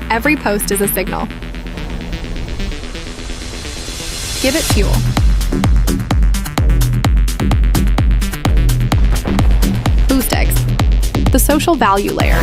Every post is a signal. Give it fuel. Boost eggs, the social value layer.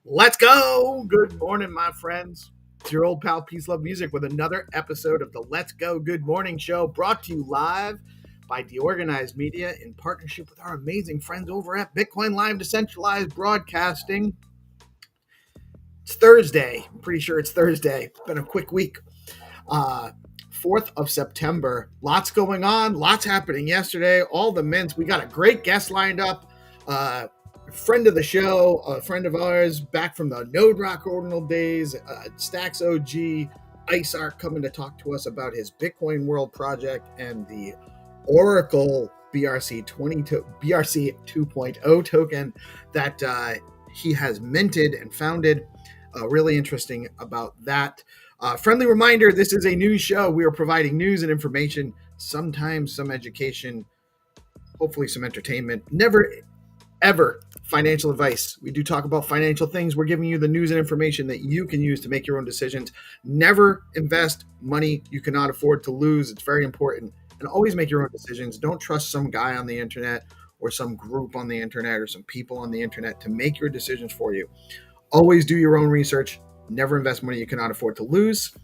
Let's go. Good morning, my friends. It's your old pal Peace Love Music with another episode of the Let's Go Good Morning Show, brought to you live by DeOrganized Media in partnership with our amazing friends over at Bitcoin Live Decentralized Broadcasting. It's Thursday. I'm pretty sure it's Thursday. It's been a quick week. 4th of September. Lots going on. Lots happening yesterday. All the mints. We got a great guest lined up. Friend of the show, a friend of ours, back from the Node Rock Ordinal days, Stacks OG, IceArc, coming to talk to us about his Bitcoin World project and the Oracle BRC 2.0 token that he has minted and founded. Really interesting about that. Friendly reminder, this is a news show. We are providing news and information, sometimes some education, hopefully some entertainment. Never, ever financial advice. We do talk about financial things. We're giving you the news and information that you can use to make your own decisions. Never invest money you cannot afford to lose. It's very important. And always make your own decisions. Don't trust some guy on the internet or some group on the internet or some people on the internet to make your decisions for you. Always do your own research. Never invest money you cannot afford to lose.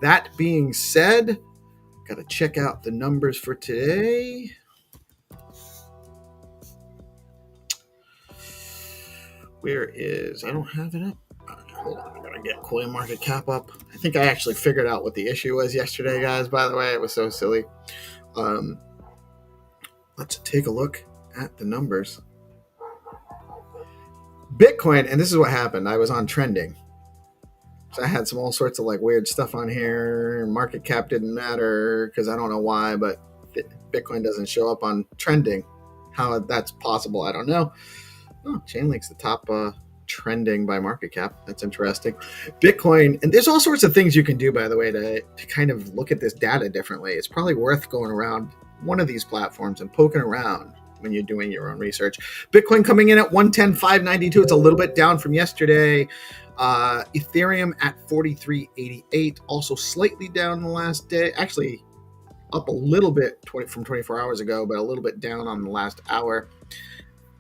That being said, got to check out the numbers for today. Where is, I don't have it up. Hold on, I gotta get coin market cap up. I think I actually figured out what the issue was yesterday, guys. By the way, it was so silly. Let's take a look at the numbers. Bitcoin, and this is what happened. I was on trending. So I had some all sorts of like weird stuff on here. Market cap didn't matter because I don't know why, but Bitcoin doesn't show up on trending. How that's possible, I don't know. Oh, Chainlink's the top trending by market cap. That's interesting. Bitcoin, and there's all sorts of things you can do, by the way, to kind of look at this data differently. It's probably worth going around one of these platforms and poking around when you're doing your own research. Bitcoin coming in at 110,592. It's a little bit down from yesterday. Ethereum at 43.88, also slightly down the last day. Actually, up a little bit from 24 hours ago, but a little bit down on the last hour.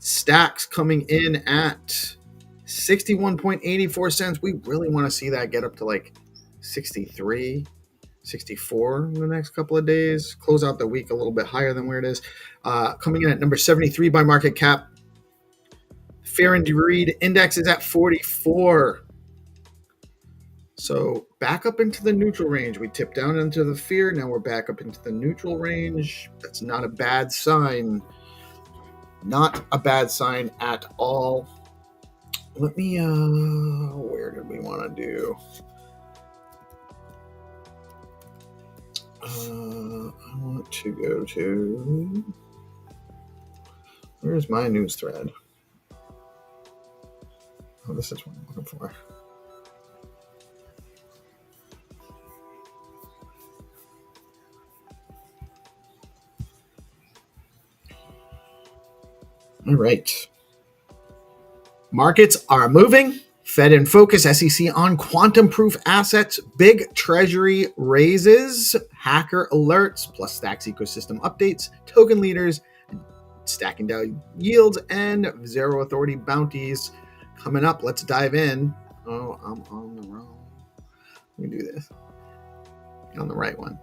Stacks coming in at 61.84 cents. We really want to see that get up to like 63, 64 in the next couple of days. Close out the week a little bit higher than where it is. Coming in at number 73 by market cap. Fear and Greed index is at 44. So back up into the neutral range. We tipped down into the fear. Now we're back up into the neutral range. That's not a bad sign. Not a bad sign at all. Let me, where did we want to do? I want to go to, where's my news thread? Oh, this is what I'm looking for. All right. Markets are moving. Fed in focus, SEC on quantum-proof assets, big treasury raises, hacker alerts, plus Stacks ecosystem updates, token leaders, StackingDAO yields, and zero authority bounties coming up. Let's dive in. Oh, I'm on the wrong. Let me do this. On the right one.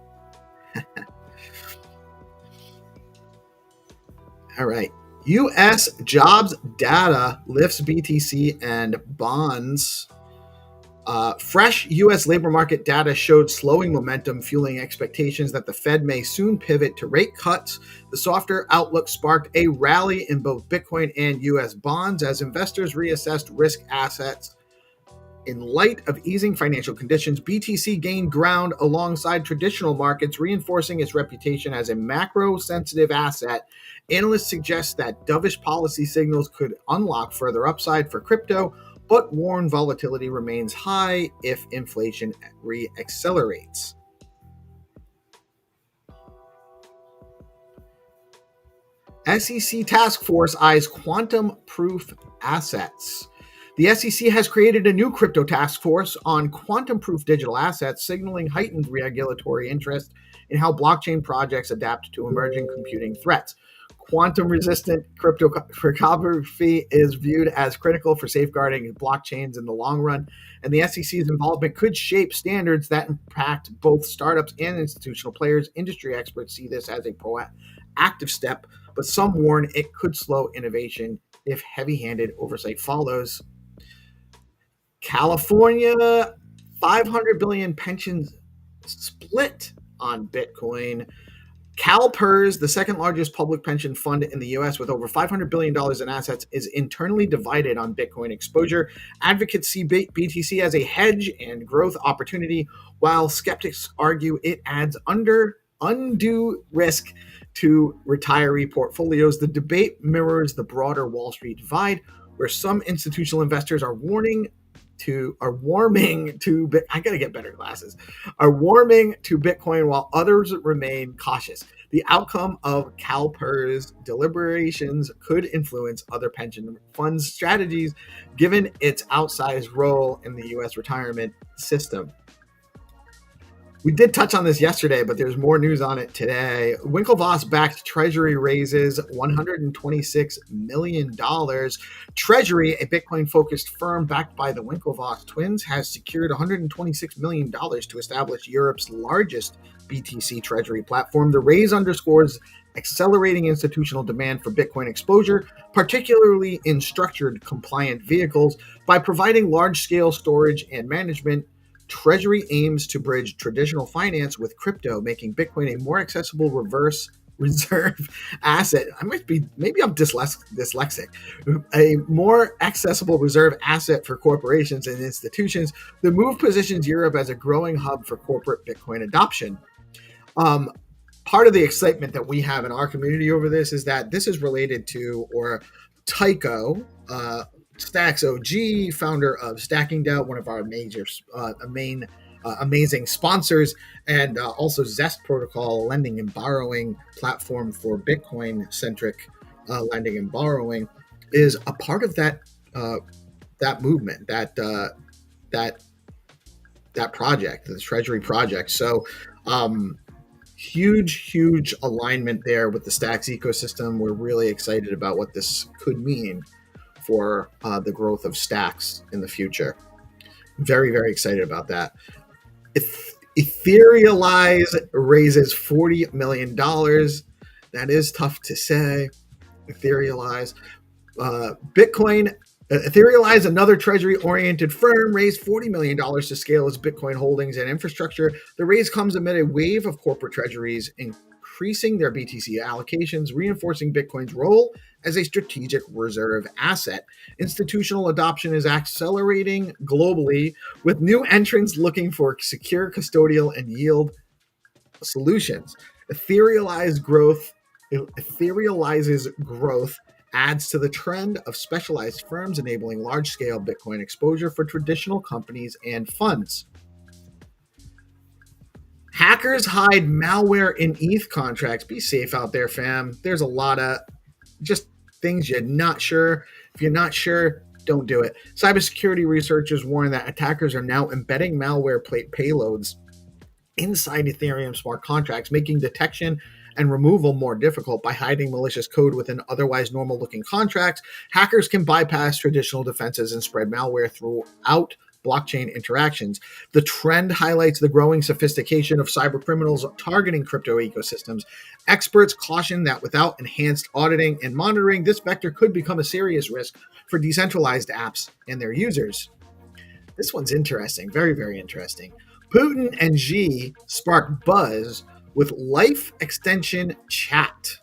All right. U.S. jobs data lifts BTC and bonds. Fresh U.S. labor market data showed slowing momentum, fueling expectations that the Fed may soon pivot to rate cuts. The softer outlook sparked a rally in both Bitcoin and U.S. bonds as investors reassessed risk assets. In light of easing financial conditions, BTC gained ground alongside traditional markets, reinforcing its reputation as a macro-sensitive asset. Analysts suggest that dovish policy signals could unlock further upside for crypto, but warn volatility remains high if inflation re-accelerates. SEC task force eyes quantum-proof assets. The SEC has created a new crypto task force on quantum-proof digital assets, signaling heightened regulatory interest in how blockchain projects adapt to emerging computing threats. Quantum-resistant cryptography is viewed as critical for safeguarding blockchains in the long run, and the SEC's involvement could shape standards that impact both startups and institutional players. Industry experts see this as a proactive step, but some warn it could slow innovation if heavy-handed oversight follows. California, 500 billion pensions split on Bitcoin. CalPERS, the second largest public pension fund in the U.S. with over $500 billion in assets, is internally divided on Bitcoin exposure. Advocates see BTC as a hedge and growth opportunity, while skeptics argue it adds undue risk to retiree portfolios. The debate mirrors the broader Wall Street divide, where some institutional investors are warming to Bitcoin, while others remain cautious. The outcome of CalPERS deliberations could influence other pension funds' strategies, given its outsized role in the U.S. retirement system. We did touch on this yesterday, but there's more news on it today. Winklevoss-backed Treasury raises $126 million. Treasury, a Bitcoin-focused firm backed by the Winklevoss twins, has secured $126 million to establish Europe's largest BTC Treasury platform. The raise underscores accelerating institutional demand for Bitcoin exposure, particularly in structured compliant vehicles. By providing large-scale storage and management, Treasury aims to bridge traditional finance with crypto, making Bitcoin a more accessible reverse reserve asset. Maybe I'm dyslexic. A more accessible reserve asset for corporations and institutions. The move positions Europe as a growing hub for corporate Bitcoin adoption. Part of the excitement that we have in our community over this is that this is related to, or Tycho, Stacks OG, founder of StackingDAO, one of our amazing sponsors, and also Zest Protocol, lending and borrowing platform for Bitcoin-centric lending and borrowing, is a part of that movement, that project, the Treasury project. So huge alignment there with the Stacks ecosystem. We're really excited about what this could mean for the growth of Stacks in the future. Very excited about that. Etherealize raises $40 million. That is tough to say. Etherealize. Etherealize, another treasury-oriented firm, raised $40 million to scale its Bitcoin holdings and infrastructure. The raise comes amid a wave of corporate treasuries increasing their BTC allocations, reinforcing Bitcoin's role as a strategic reserve asset. Institutional adoption is accelerating globally, with new entrants looking for secure, custodial, and yield solutions. Etherealize's growth adds to the trend of specialized firms enabling large-scale Bitcoin exposure for traditional companies and funds. Hackers hide malware in ETH contracts. Be safe out there, fam. There's a lot of just things you're not sure. If you're not sure, don't do it. Cybersecurity researchers warn that attackers are now embedding malware payloads inside Ethereum smart contracts, making detection and removal more difficult. By hiding malicious code within otherwise normal-looking contracts, hackers can bypass traditional defenses and spread malware throughout blockchain interactions. The trend highlights the growing sophistication of cybercriminals targeting crypto ecosystems. Experts caution that without enhanced auditing and monitoring, this vector could become a serious risk for decentralized apps and their users. This one's interesting. Very, very interesting. Putin and Xi spark buzz with life extension chat.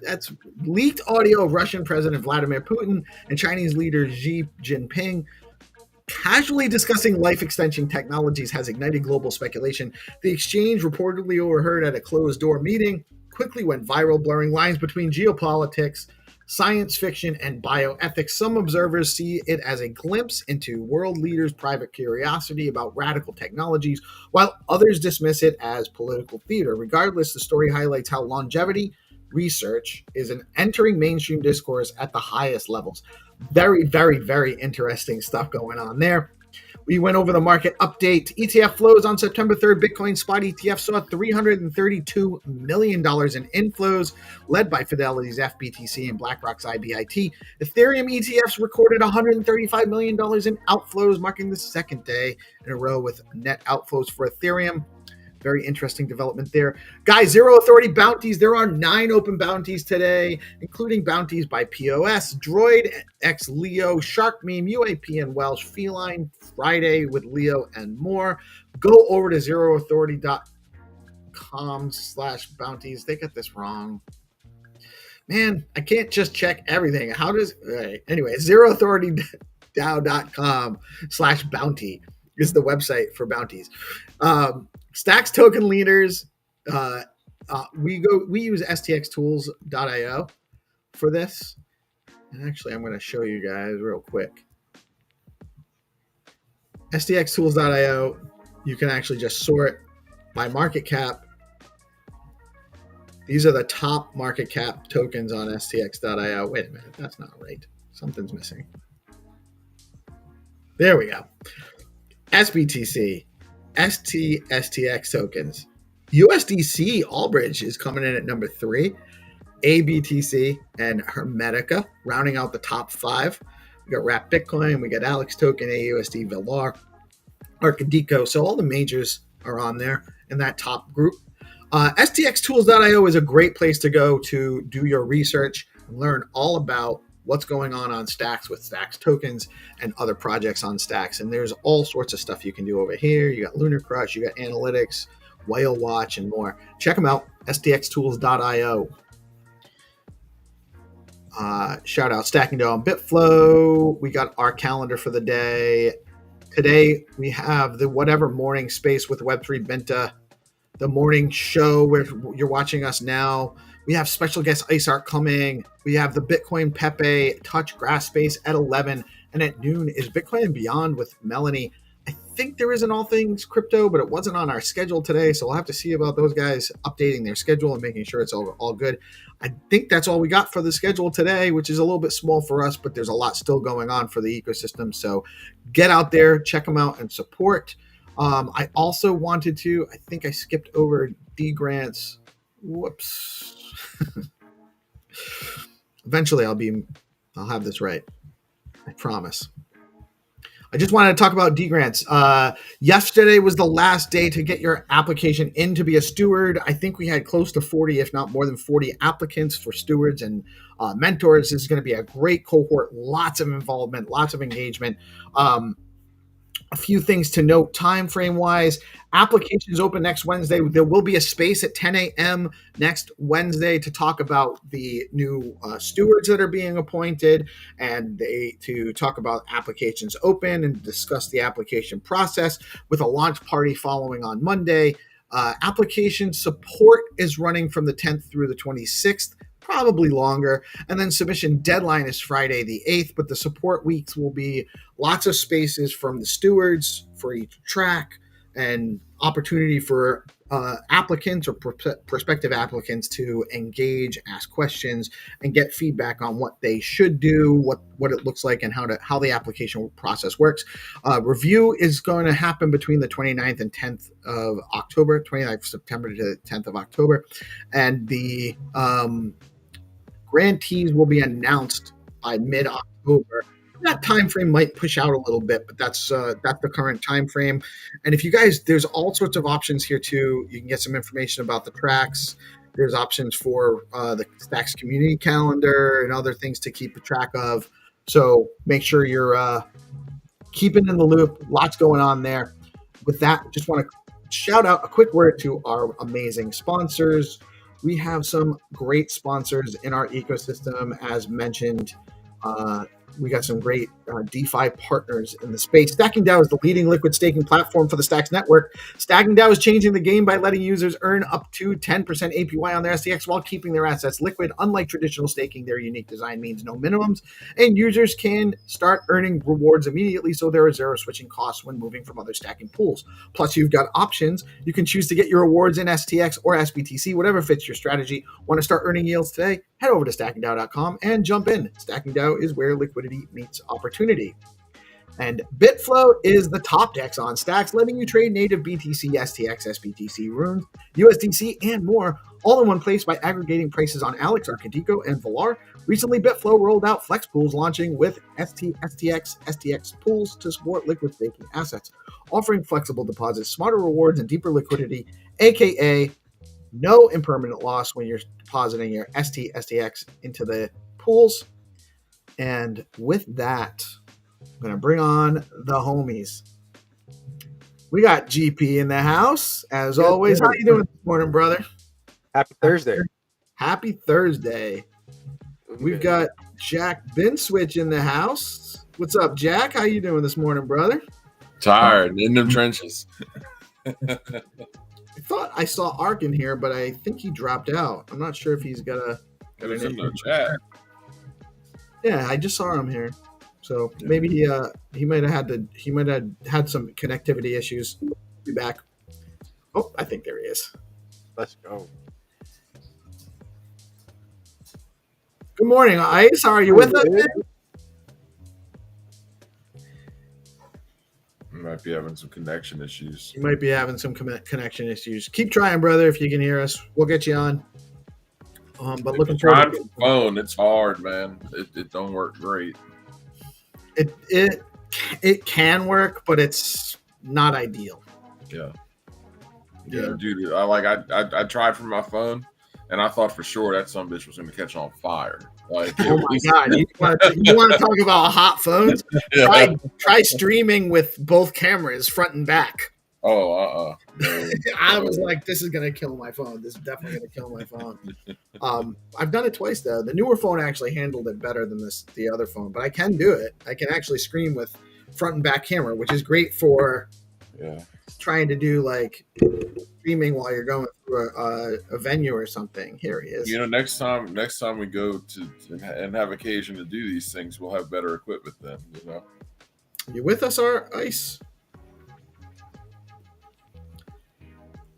That's leaked audio of Russian President Vladimir Putin and Chinese leader Xi Jinping casually discussing life extension technologies has ignited global speculation. The exchange, reportedly overheard at a closed-door meeting, quickly went viral, blurring lines between geopolitics, science fiction, and bioethics. Some observers see it as a glimpse into world leaders' private curiosity about radical technologies, while others dismiss it as political theater. Regardless, the story highlights how longevity research is entering mainstream discourse at the highest levels. Very, very, very interesting stuff going on there. We went over the market update. ETF flows on September 3rd. Bitcoin spot ETF saw $332 million in inflows, led by Fidelity's FBTC and BlackRock's IBIT. Ethereum ETFs recorded $135 million in outflows, marking the second day in a row with net outflows for Ethereum. Very interesting development there. Guys, Zero Authority bounties. There are 9 open bounties today, including bounties by POS, Droid, X Leo, Shark Meme, UAP, and Welsh Feline, Friday with Leo, and more. Go over to zeroauthority.com/bounties. They got this wrong. Man, I can't just check everything. How does... Anyway, zeroauthority.com/bounty is the website for bounties. Stacks token leaders. We use stxtools.io for this. And actually, I'm going to show you guys real quick. stxtools.io, you can actually just sort by market cap. These are the top market cap tokens on stx.io. Wait a minute, that's not right. Something's missing. There we go. SBTC. STX tokens. USDC Allbridge is coming in at number 3. ABTC and Hermetica rounding out the top 5. We got Wrap Bitcoin, we got Alex Token, AUSD, Velar, Arcadico. So all the majors are on there in that top group. STXtools.io is a great place to go to do your research and learn all about what's going on Stacks with Stacks tokens and other projects on Stacks. And there's all sorts of stuff you can do over here. You got Lunar Crush, you got analytics, Whale Watch, and more. Check them out, stxtools.io. Shout out StackingDAO and bitflow. We got our calendar for the day. Today, we have the Whatever Morning Space with Web3 Binta, the morning show where you're watching us now. We have special guest Ice Art coming. We have the Bitcoin Pepe Touch Grass Space at 11. And at noon is Bitcoin and Beyond with Melanie. I think there is an All Things Crypto, but it wasn't on our schedule today. So we'll have to see about those guys updating their schedule and making sure it's all good. I think that's all we got for the schedule today, which is a little bit small for us, but there's a lot still going on for the ecosystem. So get out there, check them out, and support. I also wanted to, I think I skipped over D Grants. Whoops. Eventually I'll have this right. I promise. I just wanted to talk about D Grants. Yesterday was the last day to get your application in to be a steward. I think we had close to 40, if not more than 40 applicants for stewards and mentors. This is going to be a great cohort, lots of involvement, lots of engagement. A few things to note time frame wise. Applications open next Wednesday. There will be a space at 10 a.m. next Wednesday to talk about the new stewards that are being appointed and to talk about applications open and discuss the application process with a launch party following on Monday. Application support is running from the 10th through the 26th. Probably longer. And then submission deadline is Friday the 8th, but the support weeks will be lots of spaces from the stewards for each track and opportunity for applicants or prospective applicants to engage, ask questions, and get feedback on what they should do, what it looks like, and how the application process works. Review is going to happen between the 29th and 10th of October, 29th of September to the 10th of October. And the grantees will be announced by mid-October. That time frame might push out a little bit, but that's the current time frame. And if you guys, there's all sorts of options here too. You can get some information about the tracks. There's options for the Stacks community calendar and other things to keep track of. So make sure you're keeping in the loop. Lots going on there. With that, just want to shout out a quick word to our amazing sponsors. We have some great sponsors in our ecosystem, as mentioned. We got some great DeFi partners in the space. StackingDAO is the leading liquid staking platform for the Stacks network. StackingDAO is changing the game by letting users earn up to 10% APY on their STX while keeping their assets liquid. Unlike traditional staking, their unique design means no minimums, and users can start earning rewards immediately, so there are zero switching costs when moving from other stacking pools. Plus, you've got options. You can choose to get your rewards in STX or SBTC, whatever fits your strategy. Want to start earning yields today? Head over to StackingDAO.com and jump in. StackingDAO is where liquidity meets opportunity. And bitflow is the top DEX on Stacks, letting you trade native BTC, STX, SBTC, runes, USDC, and more, all in one place by aggregating prices on Alex, Arcadico, and Valar. Recently, bitflow rolled out flex pools, launching with STX pools to support liquid staking assets, offering flexible deposits, smarter rewards, and deeper liquidity, aka no impermanent loss when you're depositing your STX into the pools. And with that, I'm going to bring on the homies. We got GP in the house, as always. How you doing this morning, brother? Happy Thursday. Happy Thursday. We've got Jack Binswitch in the house. What's up, Jack? How you doing this morning, brother? Tired, in them trenches. I thought I saw Ark in here, but I think he dropped out. I'm not sure if he's got a... It was in the chat. Yeah, I just saw him here. So maybe he might have had some connectivity issues. Be back. Oh, I think there he is. Let's go. Good morning, Ice. How are you with us? You might be having some connection issues. You might be having some connection issues. Keep trying, brother. If you can hear us, we'll get you on. But looking forward to the phone. It's hard, man. It don't work great. It can work, but it's not ideal. Yeah, dude. I tried from my phone, and I thought for sure that some bitch was going to catch on fire. Like, oh my god! You want to talk about hot phones? Yeah. Try streaming with both cameras, front and back. Oh, no. I was like, this is gonna kill my phone. This is definitely gonna kill my phone. I've done it twice though. The newer phone actually handled it better than the other phone, but I can do it. I can actually stream with front and back camera, which is great for trying to do like streaming while you're going through a venue or something. Here he is. You know, next time we go to and have occasion to do these things, we'll have better equipment then. You know. You with us, Ice?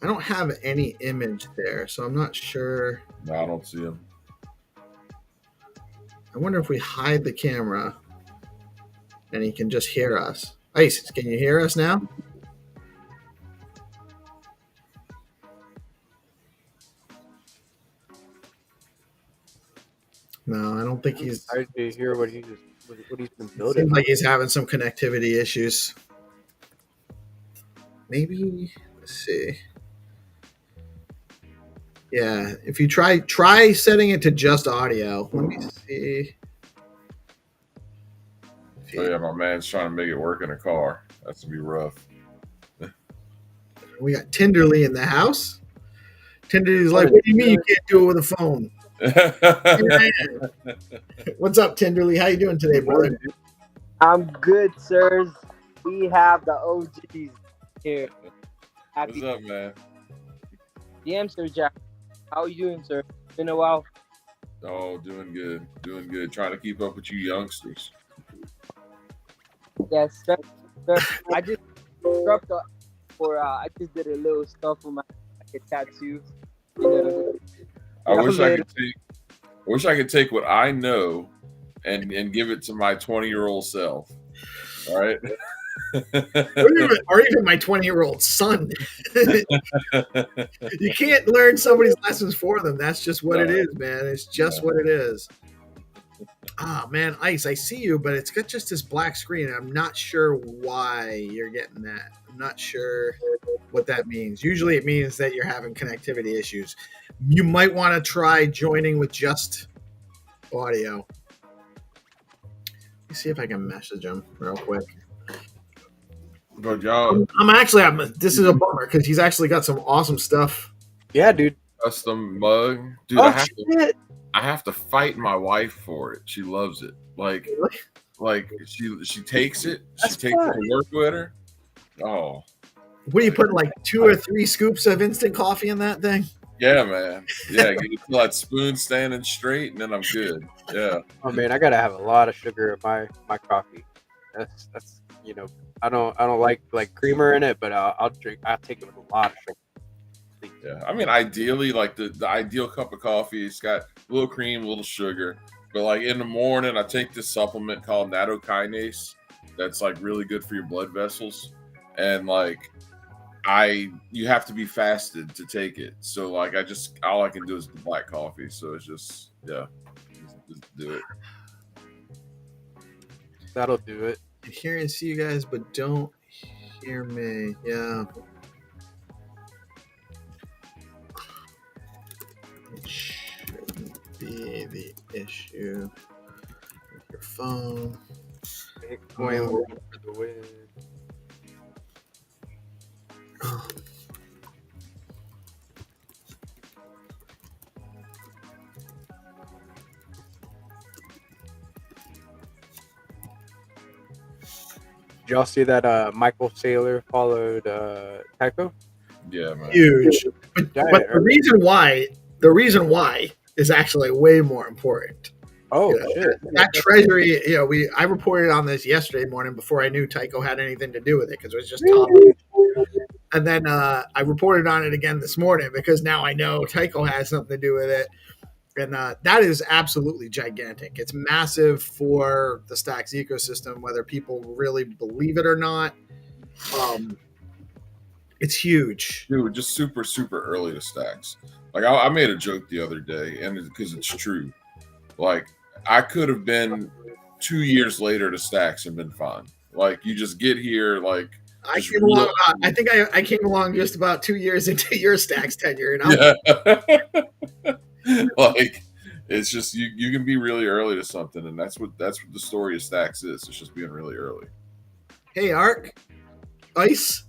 I don't have any image there, so I'm not sure. No, I don't see him. I wonder if we hide the camera and he can just hear us. Ice, can you hear us now? No, I don't think he's... I did hear what he's been building. Seems like he's having some connectivity issues. Maybe, let's see. Yeah, if you try setting it to just audio. Let me see. Oh yeah, my man's trying to make it work in a car. That's gonna be rough. We got Tinderly in the house. Tinderly's like, what do you mean you can't do it with a phone? What's up, Tinderly? How you doing today, brother? I'm good, sirs. We have the OGs here. What's up, man? DM, Sir Jack. How are you doing, sir? Been a while. Oh, doing good. Trying to keep up with you youngsters. Yes, sir. I just I just did a little stuff with my tattoo. You know. I wish I could take what I know and give it to my 20-year-old self. All right. or even my 20-year-old son. You can't learn somebody's lessons for them. That's just what it is, man. It's just what it is. Ah, man, Ice, I see you, but it's got just this black screen. I'm not sure why you're getting that. I'm not sure what that means. Usually it means that you're having connectivity issues. You might want to try joining with just audio. Let me see if I can message him real quick. But y'all, This is a bummer because he's actually got some awesome stuff. Yeah, dude. custom mug, dude. Oh, I have to fight my wife for it. She loves it. Like she takes it. That's she takes fun. it to work with her. Oh, What do you put like 2 or 3 scoops of instant coffee in that thing? yeah, man. Yeah, get that spoon standing straight, and then I'm good. Yeah. Oh man, I gotta have a lot of sugar in my coffee. That's I don't like creamer in it, but I'll take it with a lot of sugar. Yeah, I mean, ideally, like the ideal cup of coffee, it's got a little cream, a little sugar. But like in the morning, I take this supplement called nattokinase that's like really good for your blood vessels, and like you have to be fasted to take it. So like all I can do is the black coffee. So it's just just do it. That'll do it. I hear and see you guys, but don't hear me. Yeah. It shouldn't be the issue with your phone. Bitcoin world for the win. Did y'all see that Michael Saylor followed Tycho? Yeah, man. Huge. But the reason why is actually way more important. Oh, shit. That treasury, I reported on this yesterday morning before I knew Tycho had anything to do with it because it was just top. And then I reported on it again this morning because now I know Tycho has something to do with it. And that is absolutely gigantic. It's massive for the Stacks ecosystem, whether people really believe it or not. It's huge. Dude, just super, super early to Stacks. Like I made a joke the other day, and because it's true. Like I could have been 2 years later to Stacks and been fine. Like you just get here, like I came along about. I think I came along just about 2 years into your Stacks tenure, and like it's just you can be really early to something, and that's what the story of Stacks is. It's just being really early. Hey, Ark, Ice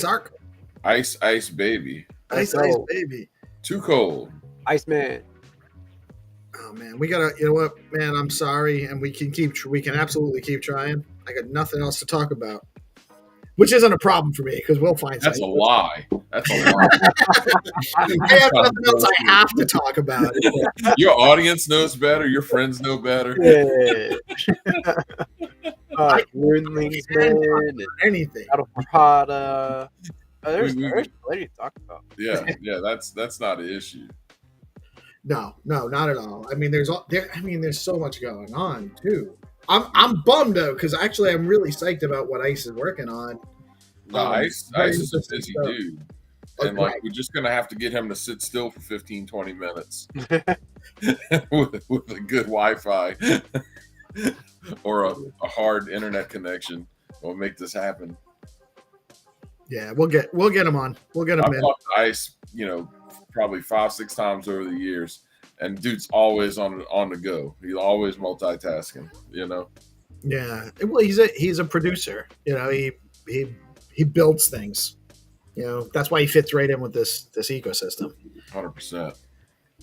Ark, Ice baby, Ice baby, too cold, Iceman. Oh man, we gotta. You know what, man? I'm sorry, and we can absolutely keep trying. I got nothing else to talk about, which isn't a problem for me because we'll find. That's a lie. That's a lie. I have nothing else I have to talk about. Your audience knows better. Your friends know better. Yeah. Ruinlings, man. Anything. Out of Prada. There's plenty to talk about. Yeah. That's not an issue. No, not at all. I mean, there's so much going on too. I'm bummed though because actually I'm really psyched about what Ice is working on. Ice is a busy dude. And like we're just gonna have to get him to sit still for 15-20 minutes with a good Wi-Fi or a hard internet connection. We'll make this happen. Yeah, we'll get him on. We'll get him in. I've talked to Ice, probably 5-6 times over the years, and dude's always on the go. He's always multitasking. Yeah, well, he's a producer. He builds things. That's why he fits right in with this ecosystem. 100%.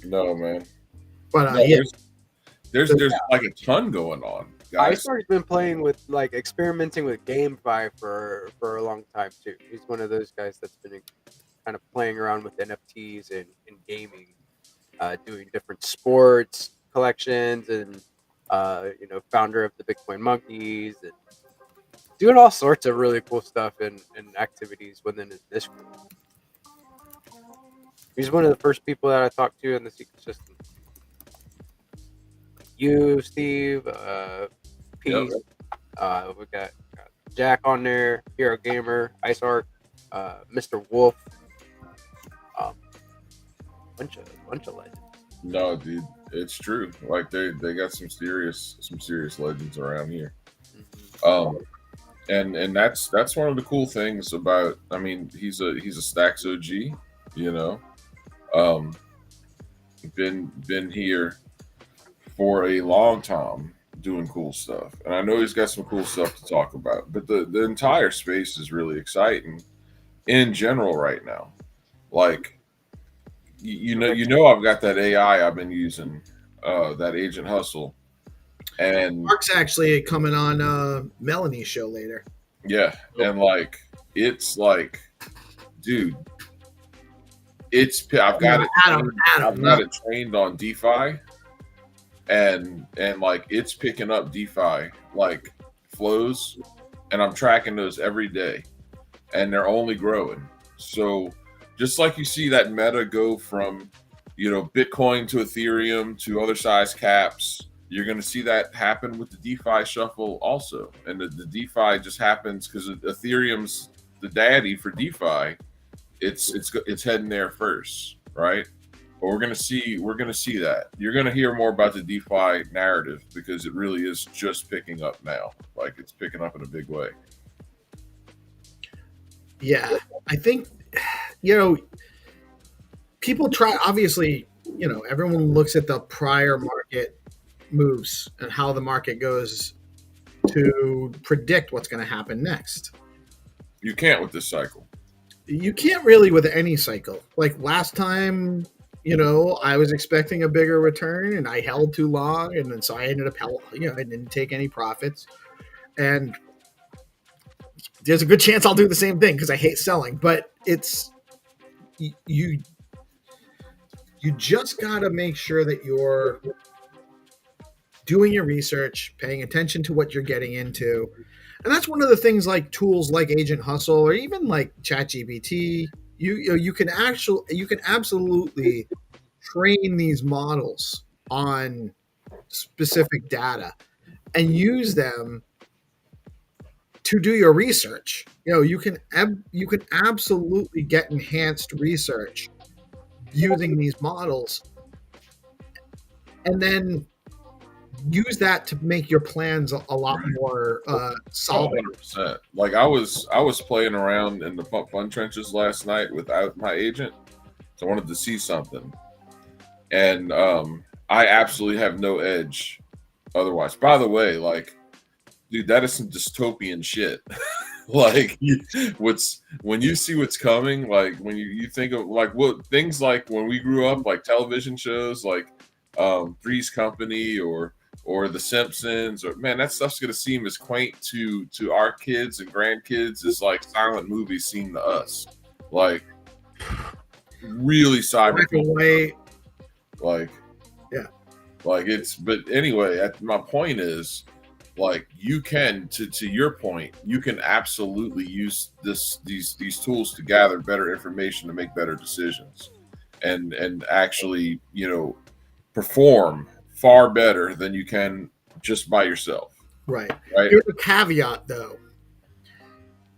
No, man. But there's like a ton going on, guys. Ice has been playing with experimenting with GameFi for a long time too. He's one of those guys that's been kind of playing around with NFTs and gaming, doing different sports collections, and founder of the Bitcoin Monkeys, and doing all sorts of really cool stuff and activities within his Discord. He's one of the first people that I talked to in this ecosystem. You, Steve, Peace. Yep. We got Jack on there, Hero Gamer, Ice Arc, Mr. Wolf. Bunch of legends. No, dude, it's true. Like they got some serious legends around here. And that's one of the cool things about. I mean, he's a Stacks OG. Been here for a long time. doing cool stuff, and I know he's got some cool stuff to talk about. But the entire space is really exciting in general right now. Like, you know, I've got that AI I've been using, that Agent Hustle, and Mark's actually coming on Melanie's show later. yeah, and like it's like, dude, I've got it trained on DeFi, and like it's picking up DeFi like flows, and I'm tracking those every day, and they're only growing. So just like you see that meta go from, you know, Bitcoin to Ethereum to other size caps, you're going to see that happen with the DeFi shuffle also. And the DeFi just happens because Ethereum's the daddy for DeFi. It's heading there first, right? But we're going to see that. You're going to hear more about the DeFi narrative because it really is just picking up now. Like, it's picking up in a big way. Yeah, I think, you know, people try, obviously, you know, everyone looks at the prior market moves and how the market goes to predict what's going to happen next. You can't with this cycle. You can't really with any cycle. Like last time, you know, I was expecting a bigger return and I held too long, and then so I ended up, you know, I didn't take any profits. And there's a good chance I'll do the same thing because I hate selling. But it's you just got to make sure that you're doing your research, paying attention to what you're getting into. And that's one of the things, like tools like Agent Hustle or even like ChatGPT. You can absolutely train these models on specific data and use them to do your research. You know, you can absolutely get enhanced research using these models, and then use that to make your plans a lot more solid. 100%. Like I was playing around in the fund trenches last night without my agent, so I wanted to see something, and I absolutely have no edge otherwise. By the way, like, dude, that is some dystopian shit. Like, when you see what's coming, like when you think of like what things like when we grew up, like television shows like Three's Company or The Simpsons, or man, that stuff's gonna seem as quaint to our kids and grandkids as like silent movies seem to us. Like really cyberpunk. Like yeah. Like it's, but anyway, my point is, like, you can, to your point, you can absolutely use these tools to gather better information to make better decisions, and actually, you know, perform far better than you can just by yourself. Right. Right. Here's a caveat, though.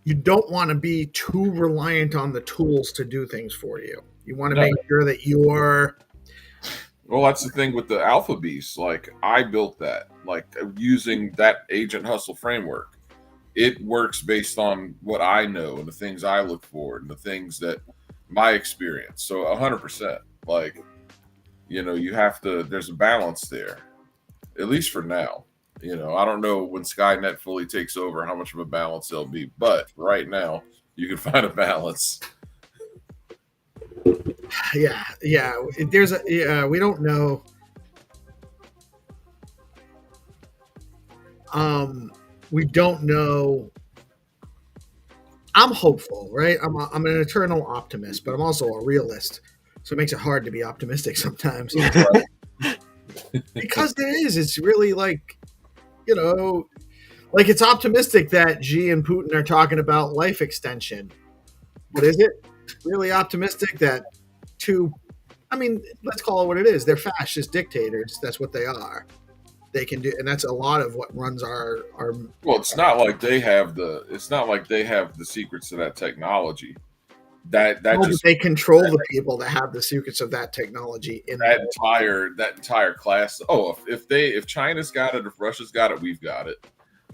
You don't want to be too reliant on the tools to do things for you. You want to make sure that you're. Well, that's the thing with the Alpha Beast. Like, I built that, like, using that Agent Hustle framework. It works based on what I know and the things I look for and the things that my experience. So 100%, like, you know, you have to, there's a balance there, at least for now. You know, I don't know when Skynet fully takes over how much of a balance there'll be, but right now you can find a balance. Yeah. We don't know. We don't know. I'm hopeful, right? I'm an eternal optimist, but I'm also a realist, so it makes it hard to be optimistic sometimes. Because it's really like, you know, like it's optimistic that Xi and Putin are talking about life extension. But is it really optimistic that let's call it what it is. They're fascist dictators. That's what they are. They can do, and that's a lot of what runs our. Well, it's not like they have the secrets to that technology. They control the people that have the secrets of that technology in that entire class. Oh, if China's got it, if Russia's got it, we've got it,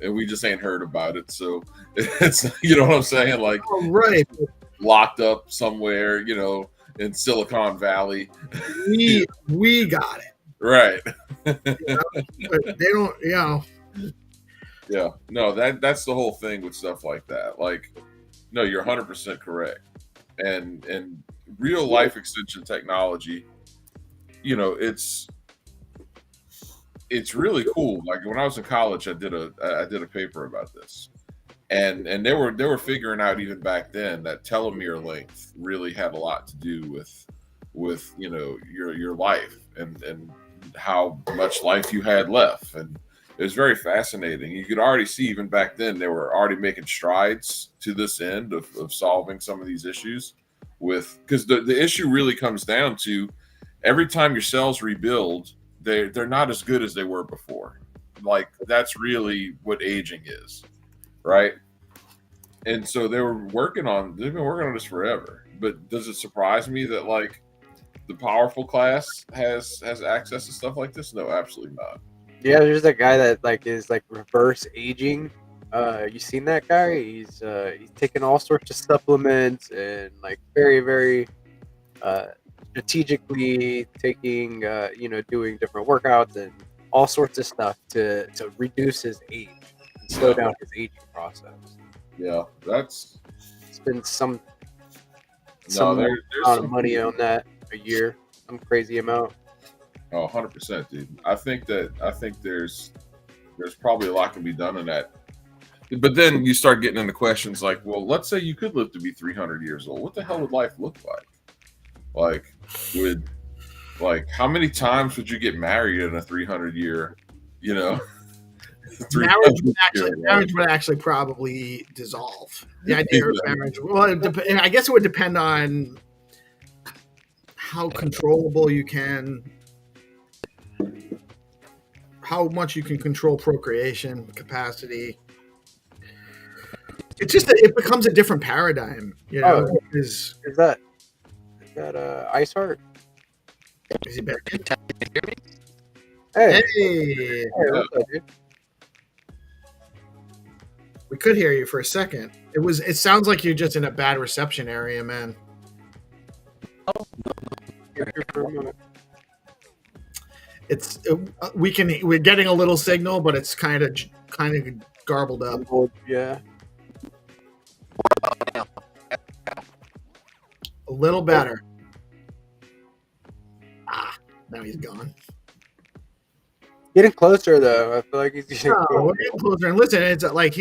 and we just ain't heard about it. So it's, you know what I'm saying? Like, right, locked up somewhere, you know, in Silicon Valley. We got it. Right. But they don't, Yeah. No, that's the whole thing with stuff like that. Like, no, you're 100% correct. And real life extension technology, it's really cool. Like when I was in college, I did a paper about this, and they were figuring out even back then that telomere length really had a lot to do with your life and how much life you had left. And it was very fascinating. You could already see even back then they were already making strides to this end of solving some of these issues because the issue really comes down to every time your cells rebuild, they're not as good as they were before. Like that's really what aging is, right? And so they've been working on this forever. But does it surprise me that like the powerful class has access to stuff like this? No, absolutely not. Yeah, there's that guy that like is like reverse aging. You seen that guy? He's taking all sorts of supplements and like very, very strategically taking doing different workouts and all sorts of stuff to reduce his age and slow down his aging process. Yeah, that's Spend some there's amount some of money on that a year, some crazy amount. Oh, 100%, dude. I think there's probably a lot can be done in that. But then you start getting into questions like, well, let's say you could live to be 300 years old. What the hell would life look like? How many times would you get married in a 300 year, marriage would actually probably dissolve. The idea of marriage, well, I guess it would depend on how controllable you can, how much you can control procreation capacity. It's just it becomes a different paradigm, Is that Ice Heart? Is he back in? Hey, what's up, dude? We could hear you for a second. It sounds like you're just in a bad reception area, man. We're getting a little signal, but it's kind of garbled up. Yeah. A little better. Now he's gone. Getting closer though. I feel like he's getting we're getting closer. And listen, it's like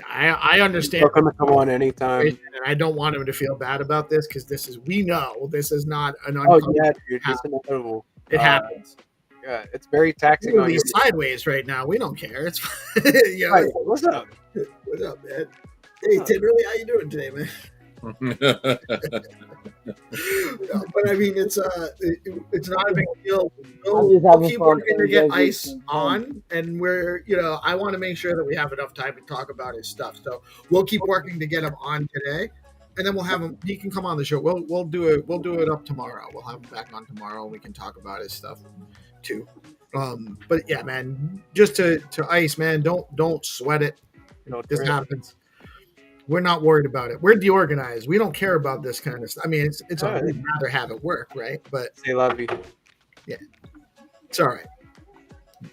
I understand. He's come on anytime. And I don't want him to feel bad about this because we know this is not an yeah, dude, it's inevitable. It happens. Yeah, it's very taxing on you. Sideways right now. We don't care. It's Right, what's up? What's up, man? Hey, Tenderly, how you doing today, man? But I mean, it's not a big deal. We'll keep working to get Ice on, and I want to make sure that we have enough time to talk about his stuff. So we'll keep working to get him on today, and then we'll have him. He can come on the show. We'll do it up tomorrow. We'll have him back on tomorrow, and we can talk about his stuff too. But yeah, man, just to Ice, man, don't sweat it. This happens. We're not worried about it. We're DeOrganized. We don't care about this kind of stuff. I mean, we'd rather have it work, right? But say lovely. Yeah, it's all right.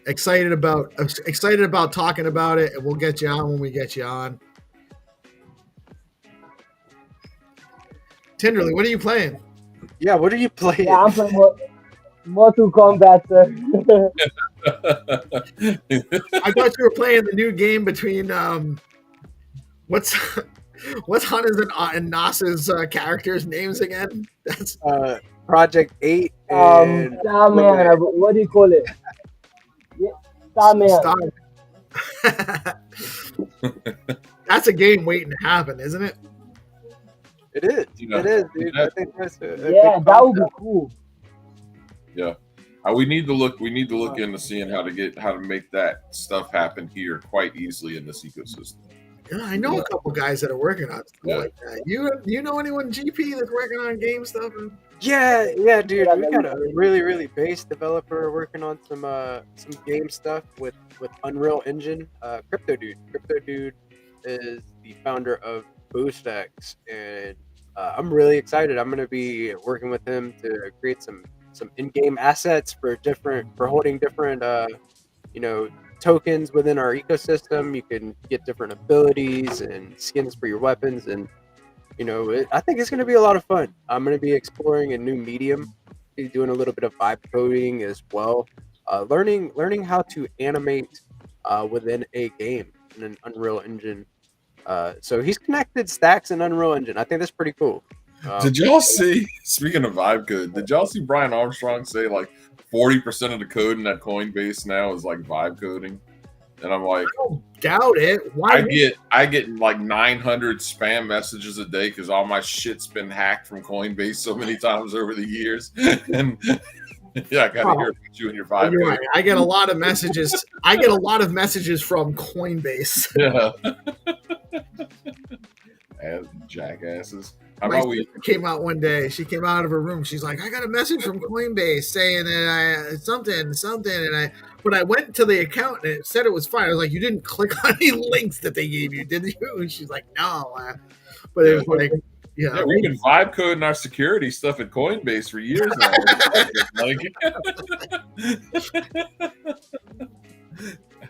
Excited about talking about it, and we'll get you on when we get you on. Tenderly, what are you playing? Yeah, what are you playing? Yeah, I'm playing Mortal Kombat, sir. I thought you were playing the new game between what's Hunter's and Nas's characters' names again? That's Project 8 and Starman. What do you call it? Yeah, Starman. That's a game waiting to happen, isn't it? It is. It is, dude. I think that's that would be cool. Yeah. We need to look into seeing how to make that stuff happen here quite easily in this ecosystem. Yeah, I know a couple guys that are working on stuff like that. You know anyone GP that's working on game stuff? Yeah, dude. We got a really, really base developer working on some game stuff with Unreal Engine. Crypto Dude is the founder of BoostX, and I'm really excited. I'm gonna be working with him to create some some in-game assets for holding different tokens within our ecosystem. You can get different abilities and skins for your weapons, and I think it's going to be a lot of fun. I'm going to be exploring a new medium, be doing a little bit of vibe coding as well, learning how to animate within a game in an Unreal Engine. So he's connected stacks and Unreal Engine. I think that's pretty cool. Did y'all see, speaking of vibe code, did y'all see Brian Armstrong say like 40% of the code in that Coinbase now is like vibe coding? And I'm like, I don't doubt it. Why? I get like 900 spam messages a day because all my shit's been hacked from Coinbase so many times over the years. And yeah, I gotta hear about you and your vibe code. Right. I get a lot of messages. I get a lot of messages from Coinbase. Yeah. And jackasses. How My about we? sister came out one day. She came out of her room. She's like, I got a message from Coinbase saying that something. But I went to the account and it said it was fine. I was like, you didn't click on any links that they gave you, did you? And she's like, no. But it was like, yeah, we've been vibe coding our security stuff at Coinbase for years now.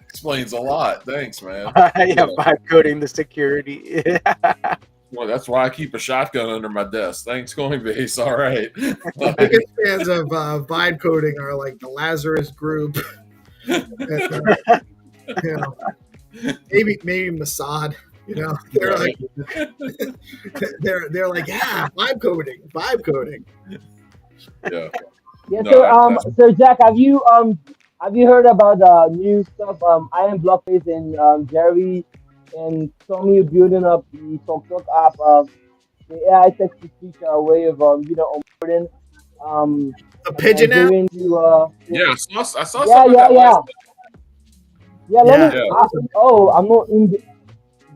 Explains a lot. Thanks, man. Yeah, vibe coding the security. Well, that's why I keep a shotgun under my desk. Thanks, Coinbase. All right. The biggest fans of vibe coding are like the Lazarus Group. And, maybe Mossad. They're like, they're like, yeah, vibe coding. Yeah. Yeah. No, So Jack, have you heard about the new stuff? Iron Blockface and Jerry and Tommy building up the Talk app, the AI text to speech way of onboarding. The pigeon app. Yeah, I saw something Yeah. last Yeah, I'm not in the.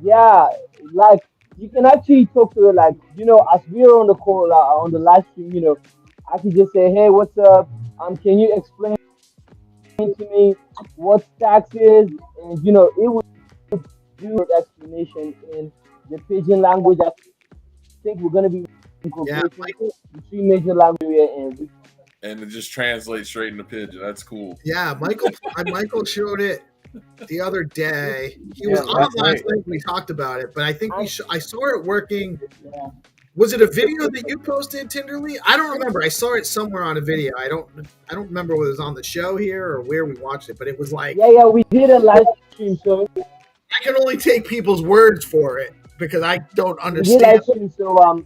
Yeah, like you can actually talk to it, like as we're on the call on the live stream, I can just say, hey, what's up? Can you explain to me what tax is? And it would do an explanation in the pidgin language. I think we're gonna be incorporating the three major languages and it just translates straight into pidgin. That's cool. Yeah, Michael showed it the other day. He was on last night. We talked about it, but I think I saw it working. Yeah. Was it a video that you posted, Tinderly? I don't remember. I saw it somewhere on a video. I don't remember whether it was on the show here or where we watched it, but it was like, yeah, we did a live stream, so I can only take people's words for it because I don't we did understand. live stream, so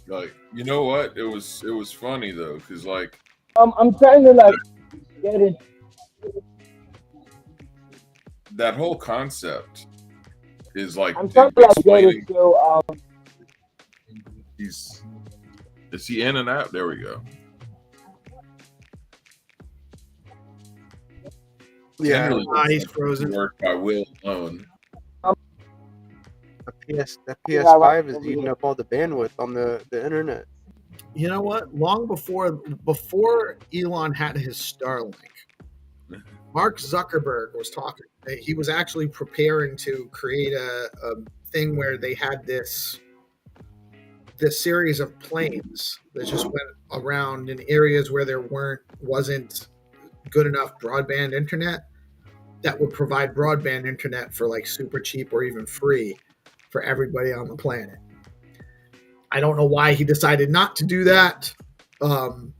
Like, you know what? It was funny though, because like I'm trying to get it. that whole concept is like I'm trying to get it. So is he in and out? There we go. Yeah, He's frozen. Work by Will alone. The PS5 is eating up all the bandwidth on the internet. You know what? Long before Elon had his Starlink, Mark Zuckerberg was talking. He was actually preparing to create a thing where they had this series of planes that just went around in areas where there wasn't good enough broadband internet, that would provide broadband internet for like super cheap or even free for everybody on the planet. I don't know why he decided not to do that. And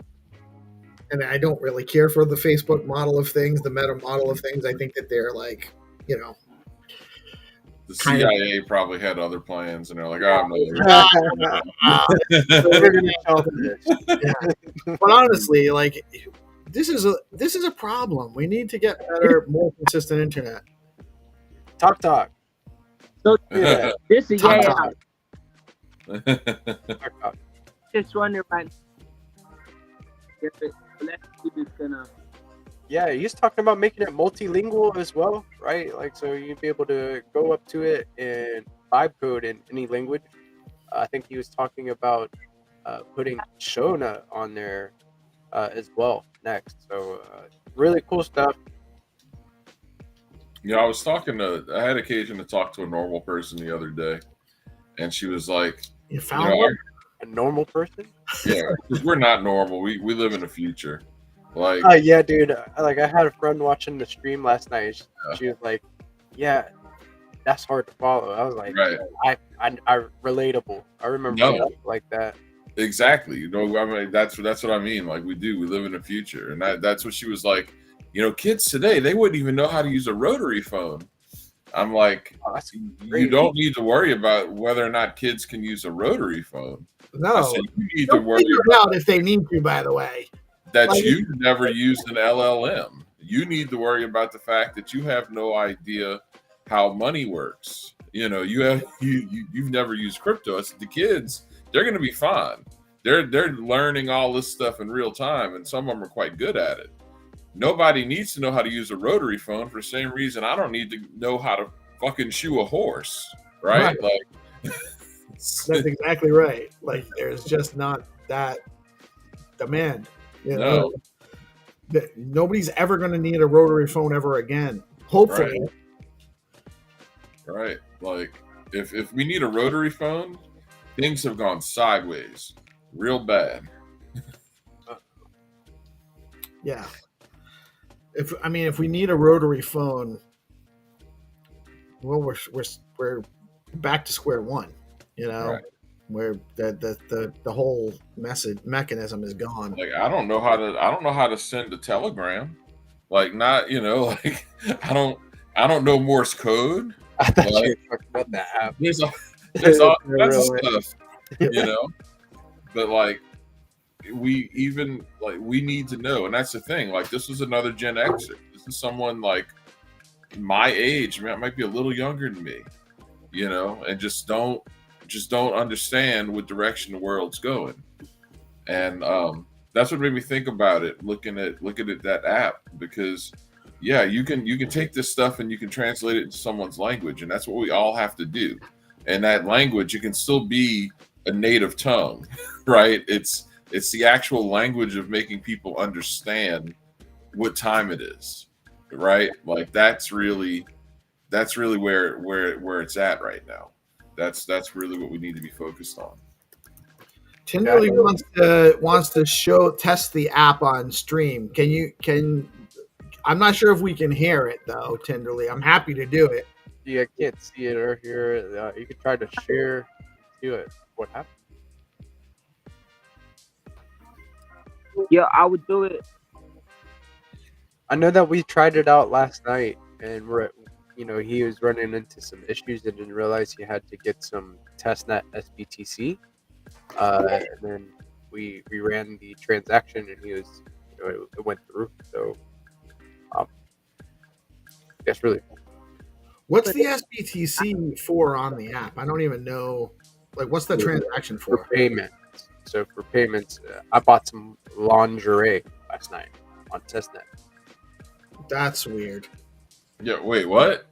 I don't really care for the Facebook model of things, the Meta model of things. I think that they're like, The CIA probably had other plans, and they're like, "Oh no." But honestly, like, this is a problem. We need to get better, more consistent internet. Talk. So Yeah. this is Talk. just wondering, man. If it's gonna. Yeah, he's talking about making it multilingual as well, right? Like, so you'd be able to go up to it and vibe code in any language. I think he was talking about putting Shona on there as well next. So really cool stuff. Yeah, I had occasion to talk to a normal person the other day, and she was like, You found one? A normal person? Yeah, 'cause we're not normal. We live in the future. Like, Yeah, dude. Like, I had a friend watching the stream last night. She was like, "Yeah, that's hard to follow." I was like, right. I relatable. I remember No. stuff like that. Exactly. You know, I mean, that's what I mean. Like, we live in the future, and that's what she was like. You know, kids today, they wouldn't even know how to use a rotary phone. I'm like, Oh, that's you crazy. don't need to worry about whether or not kids can use a rotary phone. I No, said, you need to they'll worry figure it about out if they need to. By the way, that Like- you never used an LLM. You need to worry about the fact that you have no idea how money works. You know, you've never used crypto. It's the kids, they're going to be fine. They're learning all this stuff in real time, and some of them are quite good at it. Nobody needs to know how to use a rotary phone for the same reason I don't need to know how to fucking shoe a horse, right? Like, that's exactly right. Like, there's just not that demand. You know, nobody's ever going to need a rotary phone ever again. Hopefully, right. Like, if we need a rotary phone, things have gone sideways, real bad. yeah. If we need a rotary phone, well, we're back to square one. You know, Right. where the whole mechanism is gone. Like, I don't know how to send a telegram. Like, not, you know, like I don't know Morse code. I thought Like, you were talking about that app. There's all kinds of Really? stuff, you know. But like, we need to know, and that's the thing. Like, this was another Gen Xer. This is someone like my age, might be a little younger than me, you know, and just don't understand what direction the world's going. And that's what made me think about it, looking at that app, because yeah, you can take this stuff and you can translate it into someone's language, and that's what we all have to do. And that language, it can still be a native tongue, right? It's the actual language of making people understand what time it is, right? Like, that's really where it's at right now. That's really what we need to be focused on. Tenderly wants to test the app on stream. I'm not sure if we can hear it though, Tenderly. I'm happy to do it. Yeah, I can't see it or hear it. You could try to share. Do it. What happened? Yeah, I would do it. I know that we tried it out last night, and he was running into some issues and didn't realize he had to get some testnet SBTC. And then we ran the transaction, and it went through. So, that's really cool. What's the SBTC for on the app? I don't even know. Like, what's the transaction for? Payments. So for payments, I bought some lingerie last night on testnet. That's weird. Yeah, wait, what?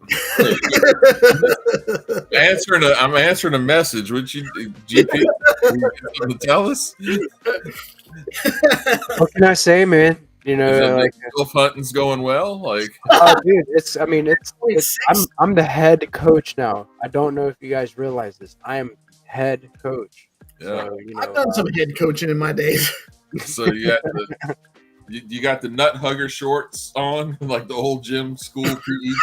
I'm answering a message. What you, GP? You tell us? What can I say, man? You know, like, golf hunting's going well. Like, oh, dude, I'm the head coach now. I don't know if you guys realize this. I am head coach. yeah. So, I've done some head coaching in my days. So you got the nut hugger shorts on, like the old gym school PE.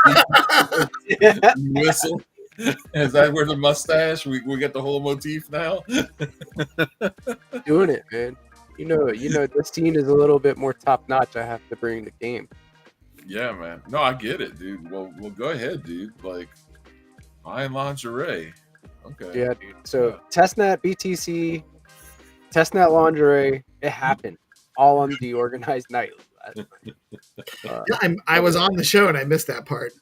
Whistle. Is that where the mustache? We get the whole motif now. Doing it, man. You know, this scene is a little bit more top notch. I have to bring the game. Yeah, man. No, I get it, dude. Well, go ahead, dude. Like, buying lingerie. Okay. Yeah, dude. So testnet BTC, testnet lingerie, it happened all on the organized night. I was on the show and I missed that part.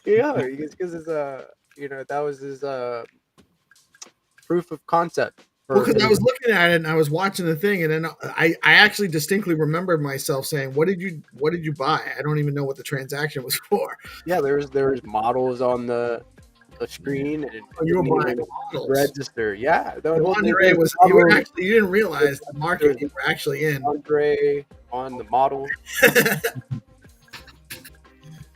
Yeah, because it's that was his proof of concept. Well, because I was looking at it and I was watching the thing, and then I actually distinctly remembered myself saying, "What did you buy?" I don't even know what the transaction was for. Yeah, there was models on the screen, and you were buying models. Register. Yeah, the lingerie was. You didn't realize the market you were actually in. Lingerie on the model.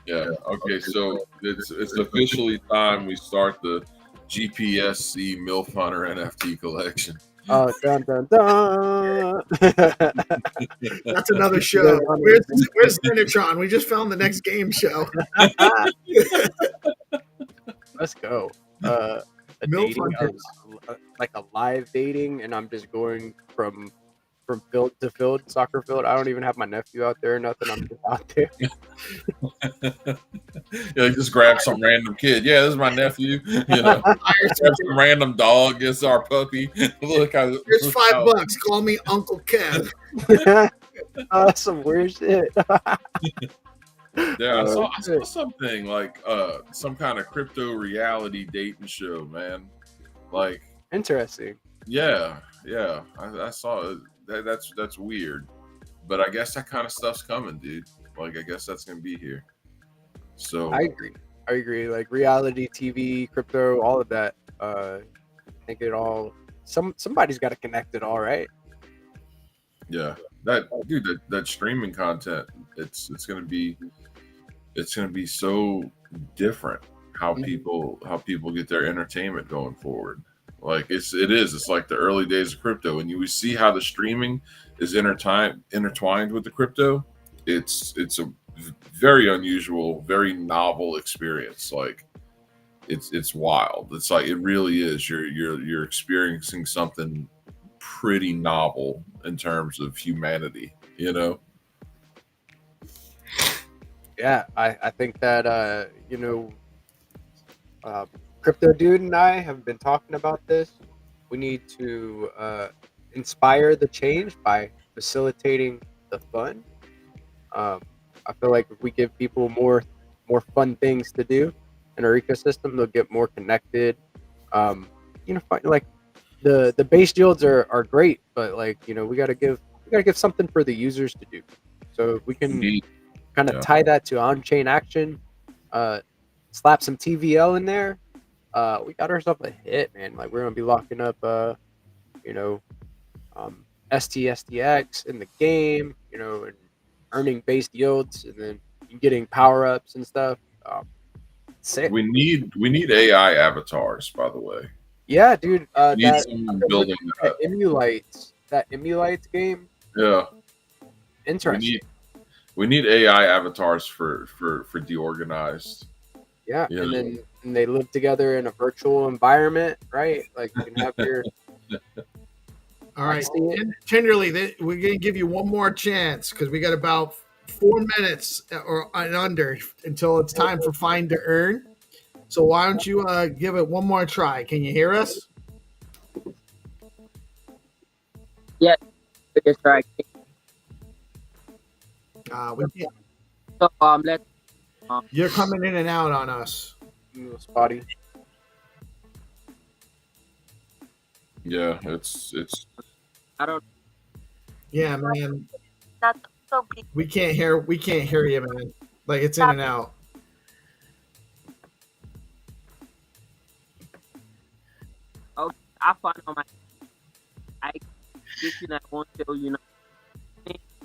Yeah. Okay. So it's officially time we start the GPSC MILF Hunter NFT collection. Oh, dun dun dun. That's another show. Where's Senatron? We just found the next game show. Let's go. A Milf dating, like a live dating, and I'm just going from field to field, soccer field. I don't even have my nephew out there or nothing. I'm just out there. Yeah, just grab some random kid. Yeah, this is my nephew. You know, grab some random dog. It's our puppy. Look, Here's look $5. Call me Uncle Kev. Oh, that's some weird shit. Yeah, I saw something like some kind of crypto reality dating show, man. Like, interesting. Yeah, I saw it. That's weird, but I guess that kind of stuff's coming, dude. Like, I guess that's gonna be here. So I agree. Like reality TV, crypto, all of that. I think it all. Somebody's got to connect it all, right? yeah, that streaming content, it's gonna be so different how people get their entertainment going forward. Like it's like the early days of crypto, and you see how the streaming is intertwined with the crypto. It's a very unusual, very novel experience. Like it's wild. It's like it really is. You're experiencing something pretty novel in terms of humanity. You know. Yeah, I think that Crypto Dude and I have been talking about this. We need to inspire the change by facilitating the fun. I feel like if we give people more fun things to do in our ecosystem, they'll get more connected. Like the base yields are great, but like we gotta give something for the users to do. So if we can kind of tie that to on-chain action, slap some TVL in there. We got ourselves a hit, man. Like we're gonna be locking up, STX in the game, and earning base yields, and then getting power ups and stuff. Sick. We need AI avatars, by the way. Yeah, dude. Need someone building that. Emulites game. Yeah. Interesting. We need AI avatars for DeOrganized. Yeah, and they live together in a virtual environment, right? Like you can have your. All right, Tenderly, we're going to give you one more chance because we got about 4 minutes or under until it's time for Find to Earn. So why don't you give it one more try? Can you hear us? Yeah, just try. We can't. So let's. You're coming in and out on us. Spotty. Yeah, it's. I don't. Yeah, man. That's so big. We can't hear you, man. Like it's in and out. Okay, I found on my. I won't tell you.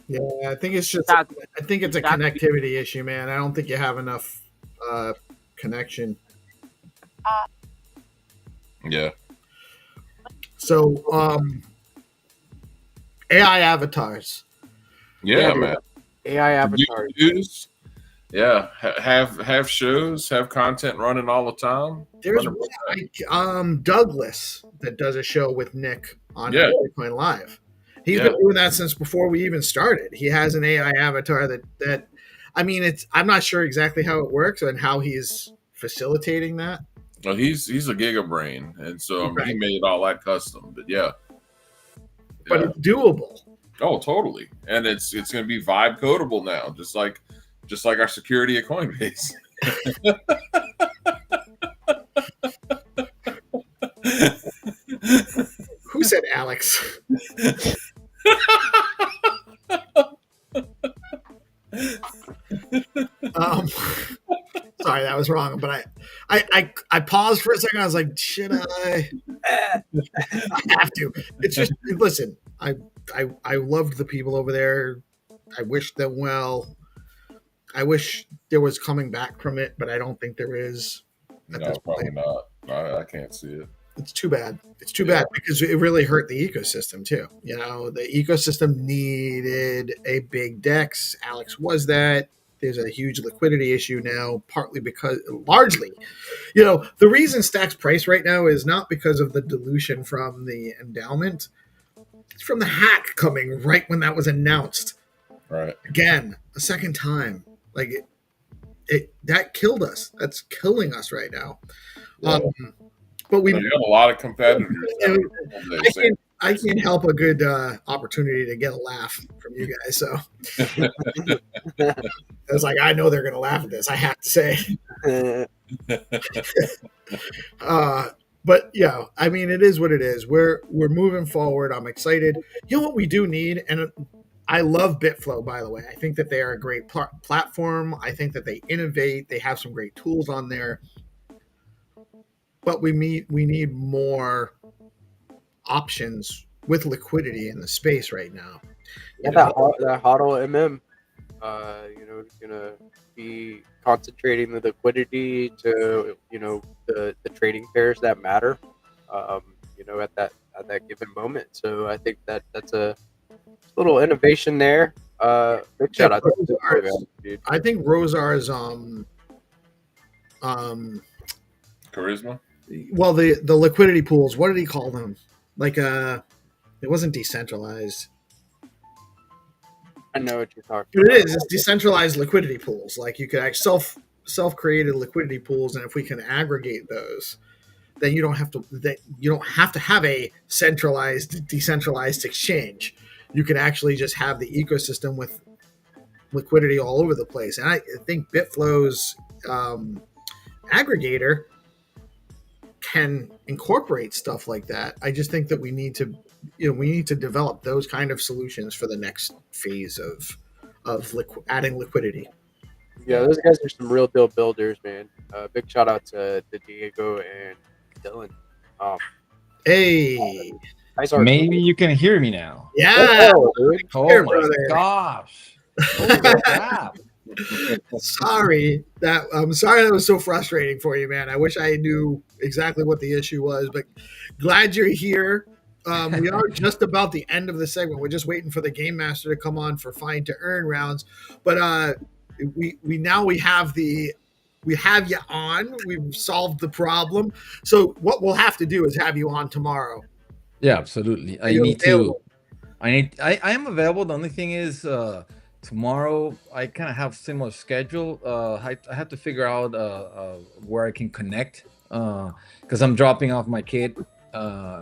Yeah, I think it's just. I think it's a connectivity issue, man. I don't think you have enough connection. Yeah. So, AI avatars. Yeah, man. AI avatars. Yeah, have shows, have content running all the time. There's Douglas that does a show with Nick on Bitcoin Live. He's been doing that since before we even started. He has an AI avatar that I mean, I'm not sure exactly how it works and how he's facilitating that. Well, he's a giga brain, and so he made all that custom. But but it's doable. Oh, totally, and it's going to be vibe codable now, just like our security at Coinbase. Who said Alex? Sorry, that was wrong. But I paused for a second. I was like, should I? I have to. It's just listen. I loved the people over there. I wish them well. I wish there was coming back from it, but I don't think there is. No, probably not. I can't see it. It's too bad. It's too bad because it really hurt the ecosystem too. You know, the ecosystem needed a big DEX. Alex was that. There's a huge liquidity issue now, partly because, largely, you know, the reason Stack's price right now is not because of the dilution from the endowment. It's from the hack coming right when that was announced. Right. Again, a second time. Like it that killed us. That's killing us right now. Yeah. But we you have a lot of competitors. I can't help a good opportunity to get a laugh from you guys. So it's like, I know they're going to laugh at this. I have to say. But yeah, I mean, it is what it is. We're moving forward. I'm excited. You know what we do need, and I love Bitflow, by the way. I think that they are a great platform. I think that they innovate. They have some great tools on there. But we need more options with liquidity in the space right now. Yeah, that HODL MM, gonna be concentrating the liquidity to the trading pairs that matter, at that given moment. So I think that's a little innovation there. Big shout out to Rosar's, dude. I think Rosar's charisma. Well, the liquidity pools. What did he call them? Like it wasn't decentralized. I know what you're talking about. It is. It's decentralized liquidity pools. Like you could actually self-created liquidity pools, and if we can aggregate those, then you don't have to have a centralized, decentralized exchange. You can actually just have the ecosystem with liquidity all over the place. And I think Bitflow's aggregator can incorporate stuff like that. I just think that we need to develop those kind of solutions for the next phase of adding liquidity. Yeah, those guys are some real deal builders, man. Big shout out to Diego and Dylan. Hey, maybe you can hear me now. Yeah. Oh my gosh. Holy crap. Sorry that was so frustrating for you, man. I wish I knew exactly what the issue was, but glad you're here. We are just about the end of the segment. We're just waiting for the game master to come on for find to earn rounds. But we have you on. We've solved the problem. So what we'll have to do is have you on tomorrow. Yeah, absolutely. I am available. The only thing is tomorrow I kind of have similar schedule. I have to figure out where I can connect because I'm dropping off my kid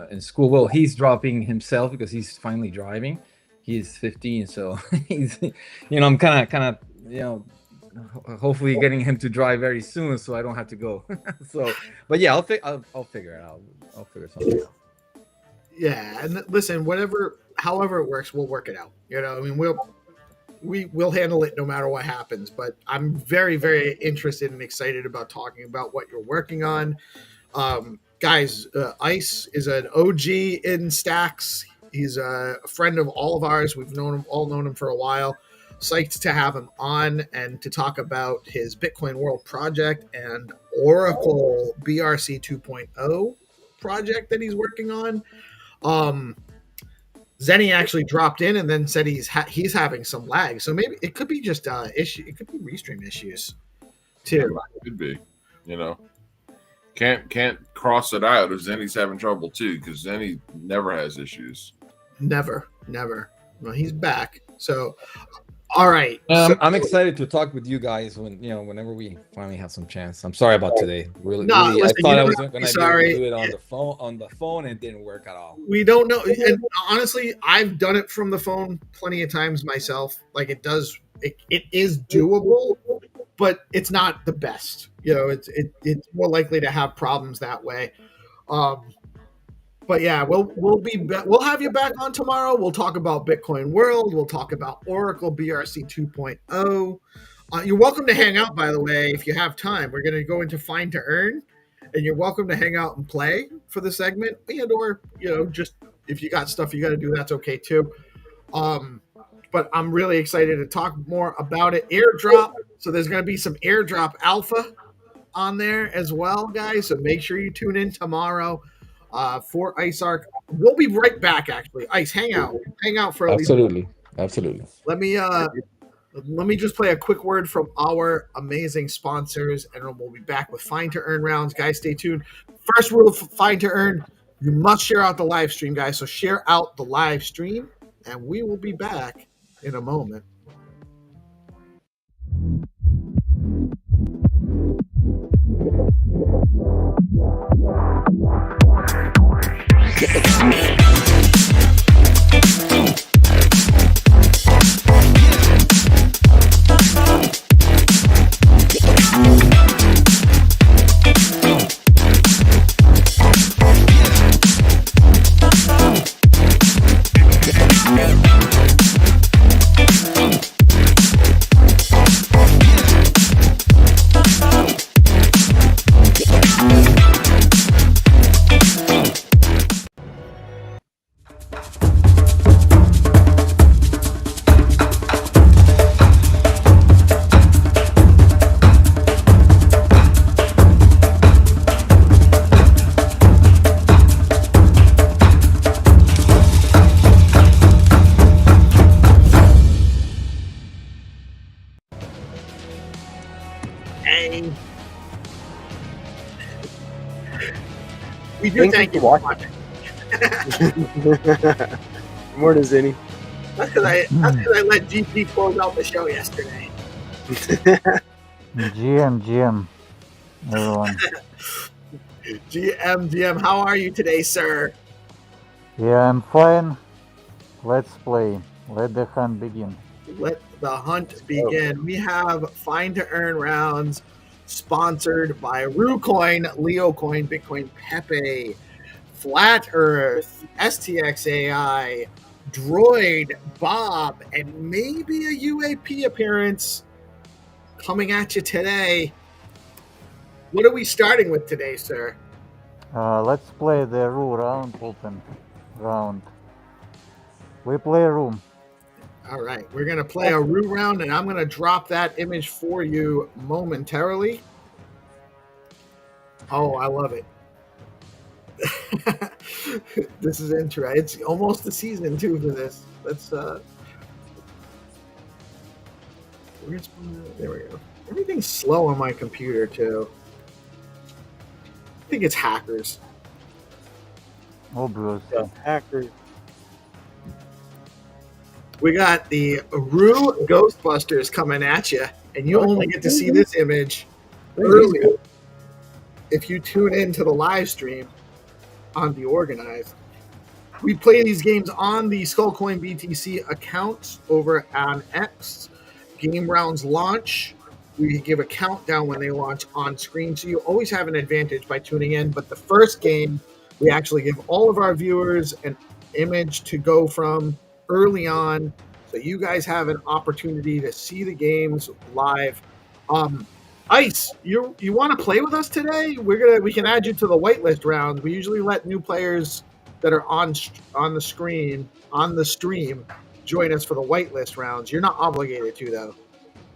in school. Well, he's dropping himself because he's finally driving. He's 15, so he's I'm kind of hopefully getting him to drive very soon, so I don't have to go. So, but yeah, I'll figure it out. I'll figure something out. Yeah, and listen, however it works, we'll work it out. I mean, we'll handle it no matter what happens. But I'm very, very interested and excited about talking about what you're working on. Guys, Ice is an OG in Stacks. He's a friend of all of ours. We've known him for a while. Psyched to have him on and to talk about his Bitcoin World project and Oracle BRC 2.0 project that he's working on. Zenny actually dropped in and then said he's having some lag, so maybe it could be just issue. It could be restream issues too. It could be, can't cross it out if Zenny's having trouble too, because Zenny never has issues. Never. Well, he's back. So, all right. I'm excited to talk with you guys whenever we finally have some chance. I'm sorry about today. Really, I thought I was going to be able to do it on the phone, and it didn't work at all. We don't know. And honestly, I've done it from the phone plenty of times myself. Like it is doable, but it's not the best. It's more likely to have problems that way. But yeah, we'll have you back on tomorrow. We'll talk about Bitcoin World. We'll talk about Oracle BRC 2.0. You're welcome to hang out, by the way, if you have time. We're going to go into Find to Earn, and you're welcome to hang out and play for the segment, or just if you got stuff you got to do, that's okay too. But I'm really excited to talk more about it. Airdrop. So there's going to be some airdrop alpha on there as well, guys. So make sure you tune in tomorrow. for Ice Arc. We'll be right back. Actually, Ice, hang out for at least. Absolutely. Let me just play a quick word from our amazing sponsors, and we'll be back with Find to Earn rounds. Guys, stay tuned. First rule of Find to Earn: you must share out the live stream, guys. So share out the live stream, and we will be back in a moment. We do thank you for watching. Good morning, Zinni. That's because I let GP close out the show yesterday. GM, everyone. GM, how are you today, sir? Yeah, I'm fine. Let's play. Let the hunt begin. Let the hunt begin. We have Find to Earn rounds sponsored by RuCoin, LeoCoin, Bitcoin Pepe, Flat Earth, STXAI, Droid, Bob, and maybe a UAP appearance coming at you today. What are we starting with today, sir? Let's play the Ru round, open round. We play room. All right, we're going to play a Ru round, and I'm going to drop that image for you momentarily. Oh, I love it. This is interesting. It's almost the season, too, for this. Let's, there we go. Everything's slow on my computer, too. I think it's hackers. Obviously. Hackers. We got the Ru Ghostbusters coming at you, and you only get to see this image early if you tune into the live stream on DeOrganized. We play these games on the Skullcoin BTC account over on X. Game rounds launch. We give a countdown when they launch on screen, so you always have an advantage by tuning in. But the first game, we actually give all of our viewers an image to go from early on, so you guys have an opportunity to see the games live. Ice, you want to play with us today? We can add you to the whitelist rounds. We usually let new players that are on the stream join us for the whitelist rounds. You're not obligated to, though.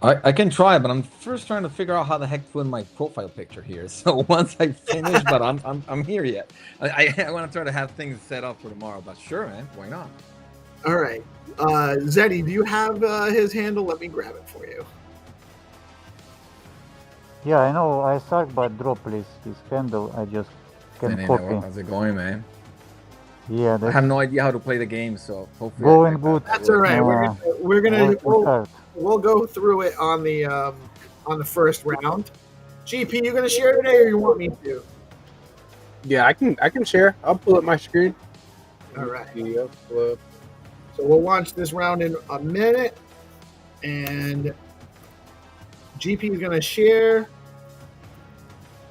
I can try, but I'm first trying to figure out how the heck to put in my profile picture here. So once I finish, but I'm here yet. I want to try to have things set up for tomorrow. But sure, man, why not? All right, Zeddy, do you have his handle? Let me grab it for you. Yeah, I know. I start by drop list his handle. I just can copy. How's it going, man? Yeah, I have no idea how to play the game, so hopefully going good. That's all right. We'll go through it on the first round. GP, you gonna share today, or you want me to? Yeah, I can share. I'll pull up my screen. All right. Yep. So we'll launch this round in a minute, and GP is gonna share,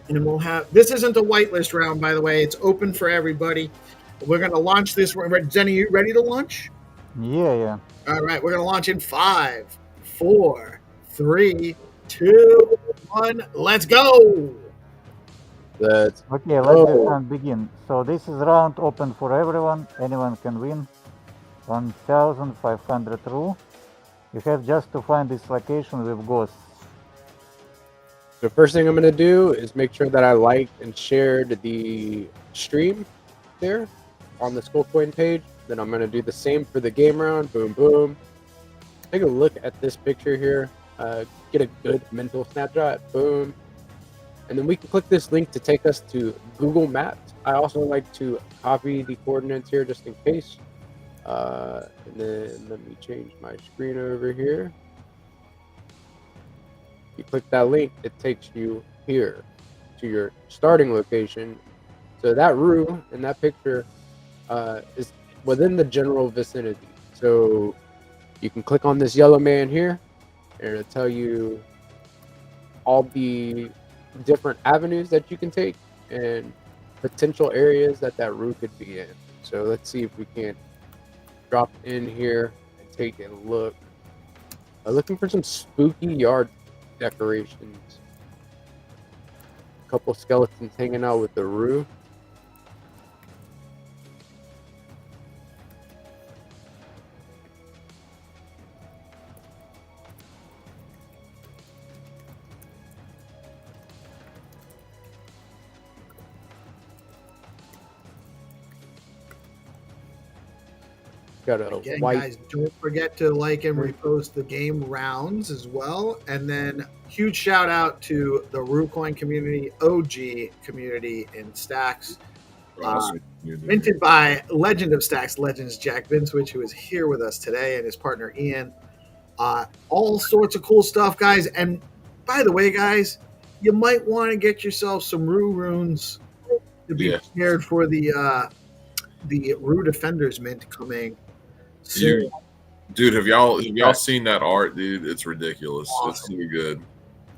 and we'll have. This isn't a whitelist round, by the way. It's open for everybody. We're gonna launch this. Jenny, you ready to launch? Yeah. All right, we're gonna launch in 5, 4, 3, 2, 1. Let's go. Let's Okay, let the hunt begin. So this is round open for everyone. Anyone can win. 1,500 Ru. You have just to find this location with ghosts. The first thing I'm going to do is make sure that I liked and shared the stream. there on the Skullcoin page. Then I'm going to do the same for the game round. Boom, boom. Take a look at this picture here. Get a good mental snapshot. Boom. And then we can click this link to take us to Google Maps. I also like to copy the coordinates here just in case. And then let me change my screen over here. You click that link, it takes you here to your starting location. So that room in that picture is within the general vicinity. So you can click on this yellow man here, and it'll tell you all the different avenues that you can take and potential areas that route could be in. So let's see if we can drop in here and take a look. I'm looking for some spooky yard decorations. A couple skeletons hanging out with the roof. Got a Again, white. guys, don't forget to like and repost the game rounds as well. And then huge shout out to the RuCoin community, OG community in Stacks. Minted by Legend of Stacks, Legends Jack Vinswich, who is here with us today, and his partner Ian. All sorts of cool stuff, guys. And by the way, guys, you might want to get yourself some Ru runes to be prepared for the Ru Defenders mint coming. Dude, have y'all seen that art, dude? It's ridiculous. Awesome. It's really good.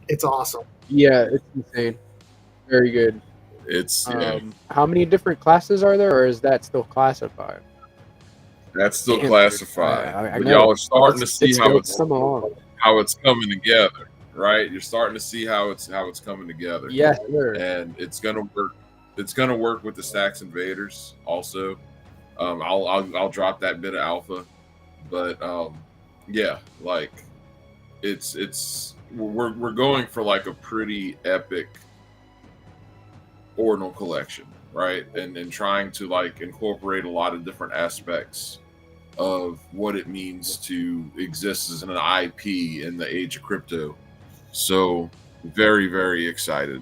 It's awesome. Yeah, it's insane. Very good. It's how many different classes are there, or is that still classified? That's still Damn, classified. I But know. y'all are starting to see how it's coming together, right? You're starting to see how it's coming together. Yes, sir. And it's gonna work. It's gonna work with the Stacks Invaders also. I'll drop that bit of alpha, but yeah, like we're going for like a pretty epic ordinal collection, right? And trying to like incorporate a lot of different aspects of what it means to exist as an IP in the age of crypto. So very, very excited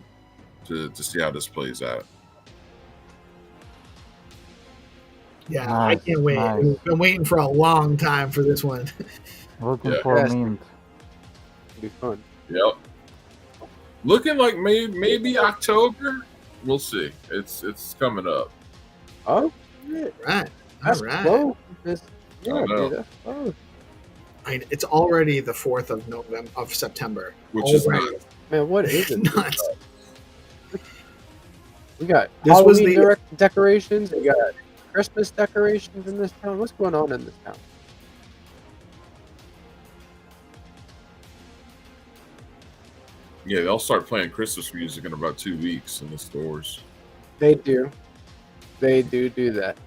to see how this plays out. Yeah, Nice, I can't wait. nice. We've been waiting for a long time for this one. Looking Yeah. for Yes. mint. It'll be fun. Yep. Looking like maybe October. We'll see. It's coming up. Oh, shit. Right. That's All right. close. Yeah, I know. dude, that's close. It's already the 4th of September. Which is Already. nuts. Man, what is it? Nuts. We got This was Halloween decorations. We got Christmas decorations in this town. What's going on in this town? Yeah, they'll start playing Christmas music in about 2 weeks in the stores. They do. They do that.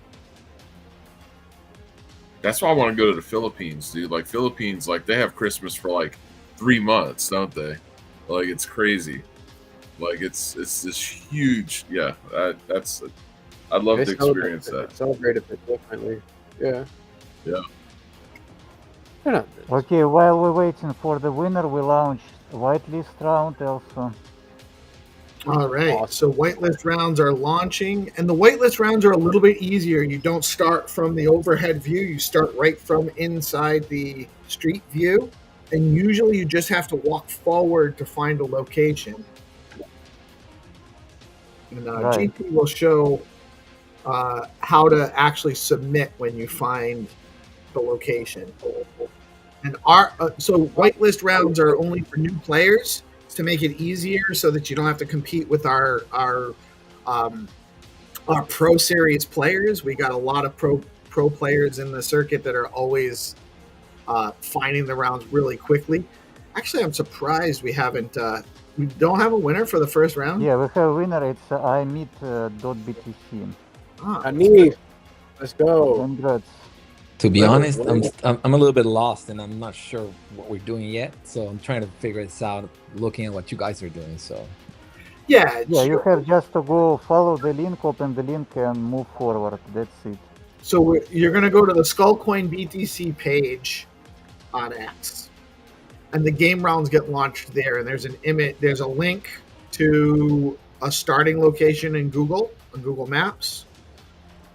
That's why I want to go to the Philippines, dude. Like Philippines, like they have Christmas for like 3 months, don't they? Like it's crazy. Like it's this huge. Yeah, that's. I'd love to experience that. Celebrate a bit differently. Yeah. Yeah. They're not- Okay, while we're waiting for the winner, we launch whitelist round also. All right. Awesome. So whitelist rounds are launching, and the whitelist rounds are a little bit easier. You don't start from the overhead view. You start right from inside the street view, and usually you just have to walk forward to find a location. And Right. GP will show how to actually submit when you find the location. And so whitelist rounds are only for new players to make it easier, so that you don't have to compete with our pro series players. We got a lot of pro players in the circuit that are always finding the rounds really quickly. Actually, I'm surprised we don't have a winner for the first round. Yeah, we have a winner. It's imeet.btc. Anif, let's go. Congrats. To be Well, honest, well- I'm a little bit lost and I'm not sure what we're doing yet. So I'm trying to figure this out, looking at what you guys are doing. So Yeah, Yeah, you have just to go follow the link, open the link, and move forward. That's it. So you're going to go to the Skullcoin BTC page on X, and the game rounds get launched there. And there's an image. There's a link to a starting location in Google on Google Maps.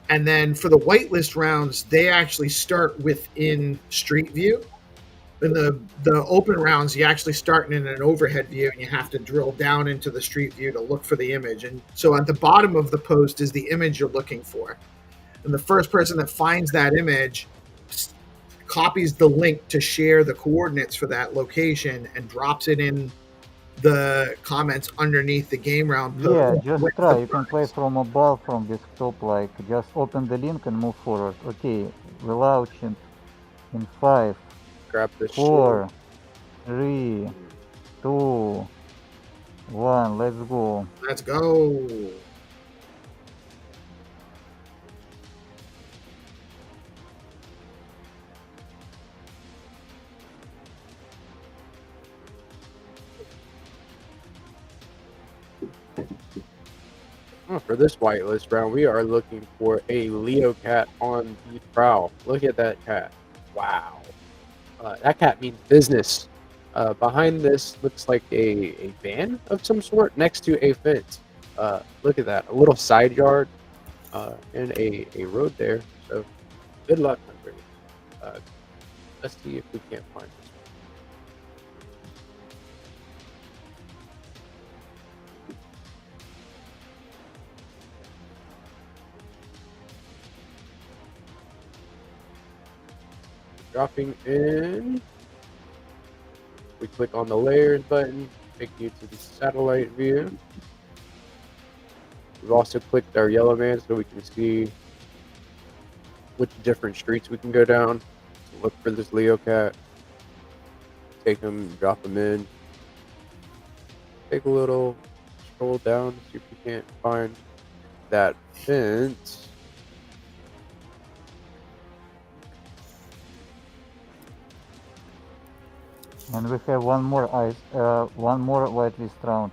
And then for the whitelist rounds, they actually start within Street View. In the open rounds, you actually start in an overhead view, and you have to drill down into the Street View to look for the image. And so at the bottom of the post is the image you're looking for. And the first person that finds that image copies the link to share the coordinates for that location and drops it in the comments underneath the game round post. Yeah, just try. You can play from mobile, from desktop, like just open the link and move forward. Okay, we're launching in 5, Grab this 4, 3, 2, 1. Let's go. Let's go. For this whitelist round, we are looking for a Leo cat on the prowl. Look at that cat. Wow. That cat means business. Behind this looks like a van of some sort next to a fence. Look at that. A little side yard and a road there. So good luck, Hunter. Let's see if we can't find this one. Dropping in. We click on the layers button, take you to the satellite view. We've also clicked our yellow man so we can see which different streets we can go down. So look for this Leo cat. Take him, drop him in. Take a little scroll down, see if we can't find that fence. And we have one more whitelist round.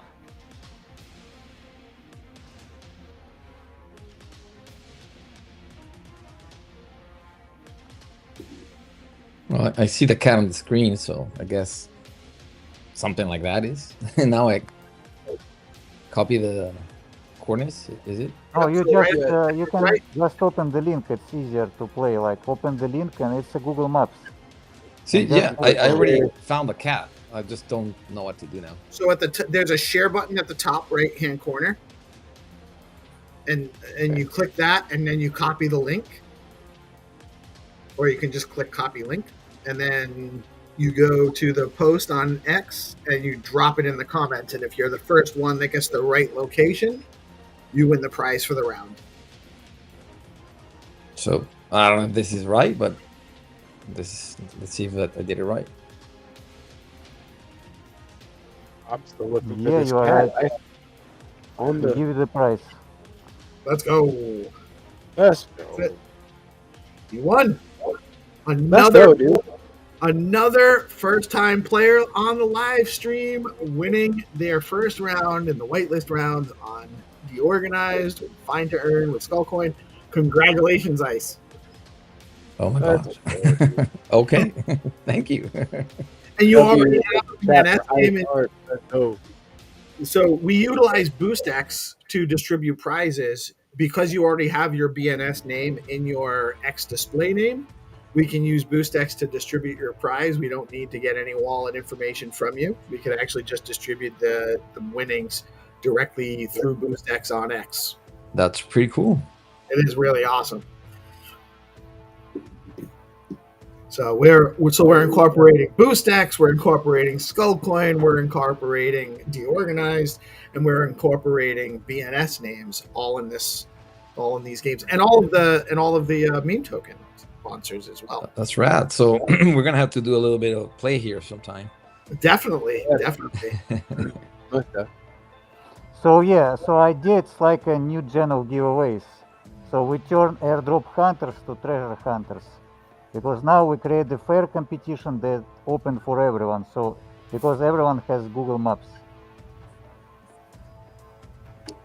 Well, I see the cat on the screen, so I guess something like that is. And now I copy the coordinates. Is it? Oh, you So just you can just open the link. It's easier to play. Like open the link, and it's a Google Maps. See, And just yeah, click I on already it. found the cat. I just don't know what to do now. So at there's a share button at the top right hand corner, and you click that, and then you copy the link, or you can just click copy link, and then you go to the post on X and you drop it in the comments. And if you're the first one that gets the right location, you win the prize for the round. So I don't know if this is right, but let's see if I did it right. I'm still looking Yeah, for this you are cat. right. On Give the you the prize. Let's go. let's That's go. it. You won. Let's Another go, dude. another first-time player on the live stream winning their first round in the whitelist rounds on DeOrganized, Find to Earn with Skullcoin. Congratulations, Ice. Oh my That's gosh. Okay. Thank you. And you already have a BNS name. Let's go. So we utilize BoostX to distribute prizes because you already have your BNS name in your X display name. We can use BoostX to distribute your prize. We don't need to get any wallet information from you. We can actually just distribute the winnings directly through BoostX on X. That's pretty cool. It is really awesome. So we're incorporating BoostX, we're incorporating Skullcoin, we're incorporating DeOrganized, and we're incorporating BNS names all in these games, and all of the meme token sponsors as well. That's rad. So we're gonna have to do a little bit of play here sometime. Definitely. Okay. So yeah, so idea it's like a new gen of giveaways. So we turn airdrop hunters to treasure hunters. Because now we create a fair competition that open for everyone. So because everyone has Google Maps.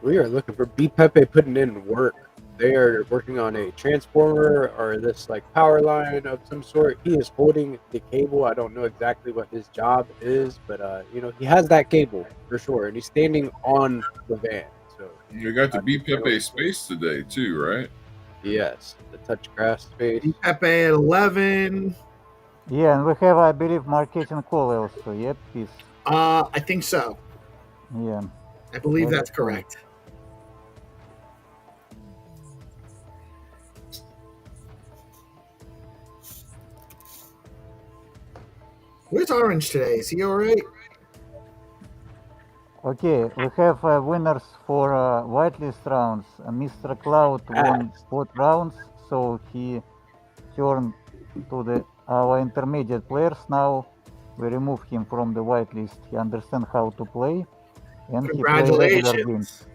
We are looking for B Pepe putting in work. They are working on a transformer or this like power line of some sort. He is holding the cable. I don't know exactly what his job is, but he has that cable for sure, and he's standing on the van. So You got the B he's gonna- Pepe space today too, right? yes, the touch grass space. Pepe at 11. Yeah, and we have, I believe, marketing call also. Yep, peace. I think so. Yeah. I believe Yeah, that's that's fine. correct. Where's Orange today? Is he all right? Okay, we have winners for whitelist rounds. Mr. Cloud won both rounds, so he turned to our intermediate players now. We remove him from the whitelist. He understands how to play, and he plays regular games. Congratulations.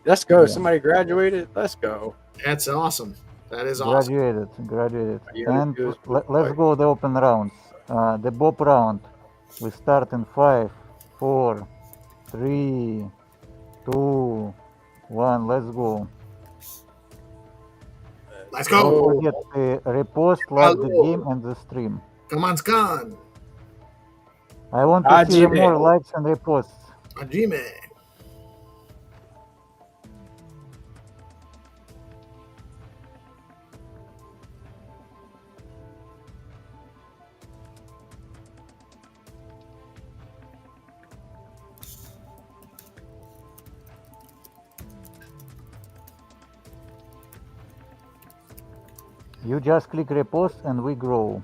Let's go. Yeah. Somebody graduated. Let's go. That's awesome. That is awesome. Graduated. Yeah, And it was let's like- go the open rounds. The Bob round. We start in 5, 4, 3, 2, 1. Let's go. Let's Don't go. forget to repost, like the Hello. game and the stream. Come on, Scan. I want to see Hajime. more likes and reposts. Hajime. You just click repost and we grow.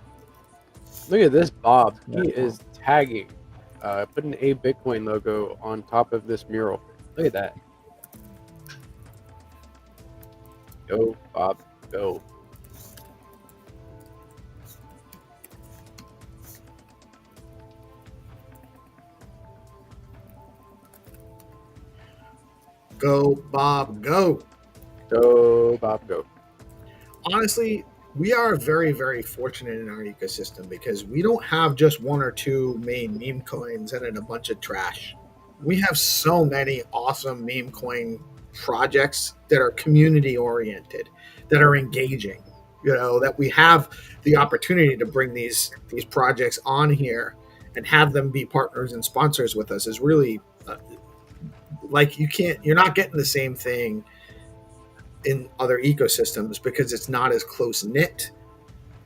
Look at this, Bob. He Yeah. is tagging, putting a Bitcoin logo on top of this mural. Look at that. Go, Bob, go. Go, Bob, go. Go, Bob, go. Honestly, we are very, very fortunate in our ecosystem because we don't have just one or two main meme coins and then a bunch of trash. We have so many awesome meme coin projects that are community oriented, that are engaging, that we have the opportunity to bring these projects on here and have them be partners and sponsors with us is really you're not getting the same thing in other ecosystems because it's not as close knit.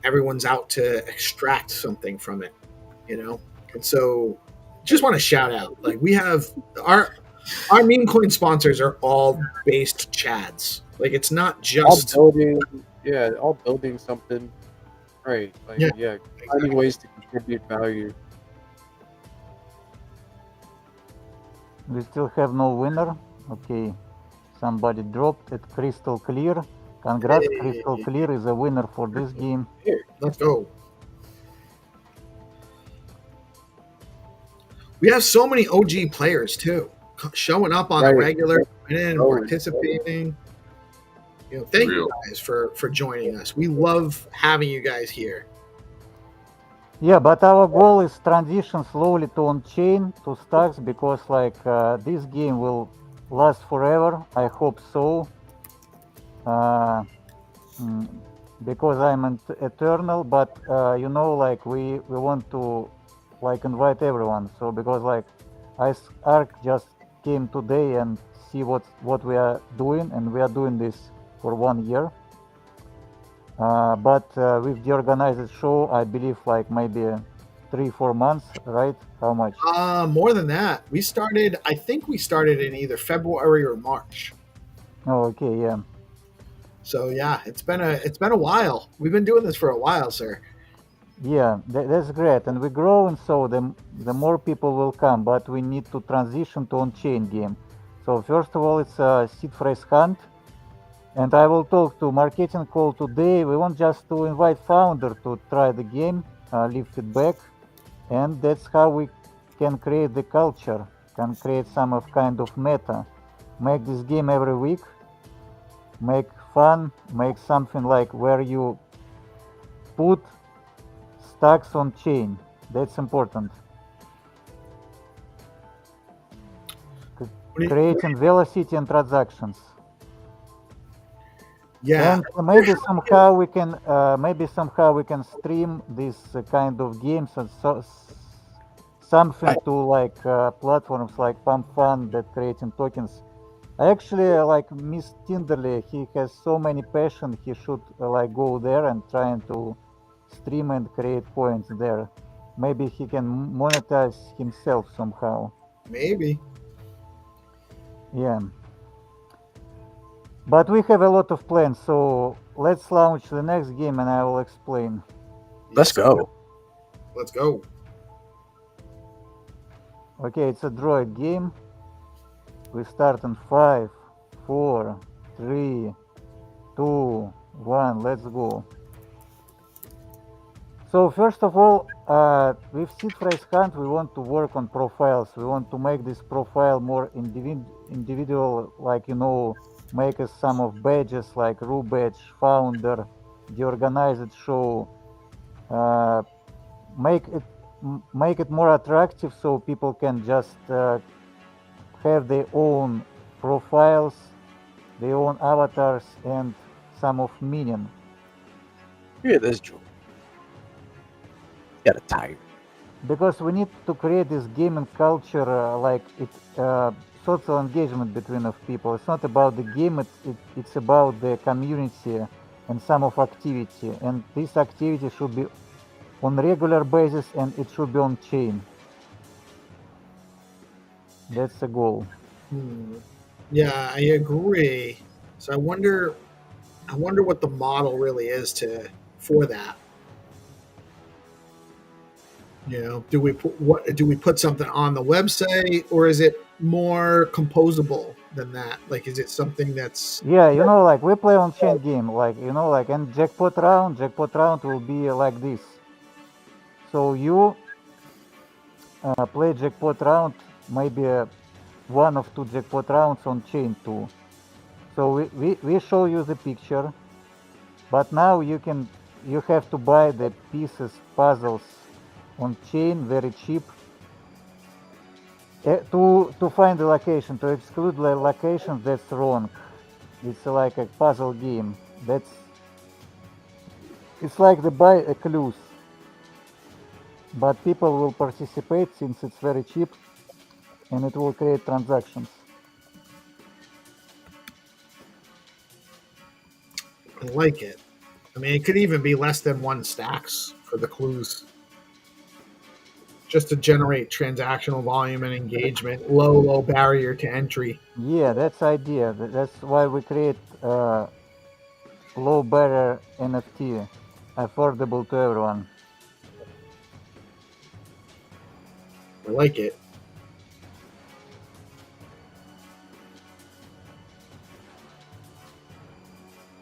Everyone's out to extract something from it, and so just want to shout out, like, we have our meme coin sponsors are all based chads. Like, it's not just all building something. Right. Like, Yeah, finding ways to contribute value. We still have no winner. Okay. Somebody dropped it. Crystal Clear. Congrats, Hey. Crystal Clear is a winner for this game. Let's go. We have so many OG players too, showing up on a Right. regular and Oh, participating. Thank you guys for joining us. We love having you guys here. Yeah, but our goal is transition slowly to on-chain, to stacks, because this game will last forever. I hope so. Because I'm eternal, but we want to invite everyone. So because Arc just came today and see what we are doing, and we are doing this for 1 year. But with the organized show, I believe maybe 3-4 months, right? How much? More than that. I think we started in either February or March. Oh, okay, yeah. So yeah, it's been a while. We've been doing this for a while, sir. Yeah, that's great, and we're growing, so the more people will come, but we need to transition to on-chain game. So first of all, it's a seed phrase hunt, and I will talk to marketing call today. We want just to invite founder to try the game, leave feedback, and that's how we can create the culture, can create some of kind of meta, make this game every week, make fun, make something where you put stacks on chain. That's important. creating velocity and transactions. Yeah. And maybe somehow we can stream this kind of games and something to like platforms like Pump Fun that creating tokens. I actually like Miss Tinderly. He has so many passion. He should like go there and trying to stream and create points there. Maybe he can monetize himself somehow. Maybe. Yeah. But we have a lot of plans, so let's launch the next game and I will explain. Let's go. Let's go. Okay, it's a droid game. We start in 5, 4, 3, 2, 1. Let's go. So first of all, with seed phrase hunt, we want to work on profiles. We want to make this profile more individual, like, you know, make us some of badges like Ru badge, founder, DeOrganized show, make it more attractive so people can just have their own profiles, their own avatars, and some of meaning. Look at this joke. Got a tiger. Because we need to create this gaming culture, like it, social engagement between of people. It's not about the game; it's about the community and some of activity. And this activity should be on regular basis, and it should be on chain. That's the goal. Yeah, I agree. So I wonder what the model really is for that. You know, do we put something on the website, or is it more composable than that? Like, is it something that's Yeah, you know, like we play on chain game, like, you know, like, and jackpot round will be like this. So you play jackpot round, maybe one of 2 jackpot rounds on chain too. So we show you the picture, but now you have to buy the pieces, puzzles on chain very cheap to find the location. To exclude the location, that's wrong. It's like a puzzle game. It's like the buy clues, but people will participate since it's very cheap and it will create transactions. I like it. I mean, it could even be less than 1 stacks for the clues, just to generate transactional volume and engagement. Low barrier to entry. Yeah, that's the idea. That's why we create low barrier NFT, affordable to everyone. I like it.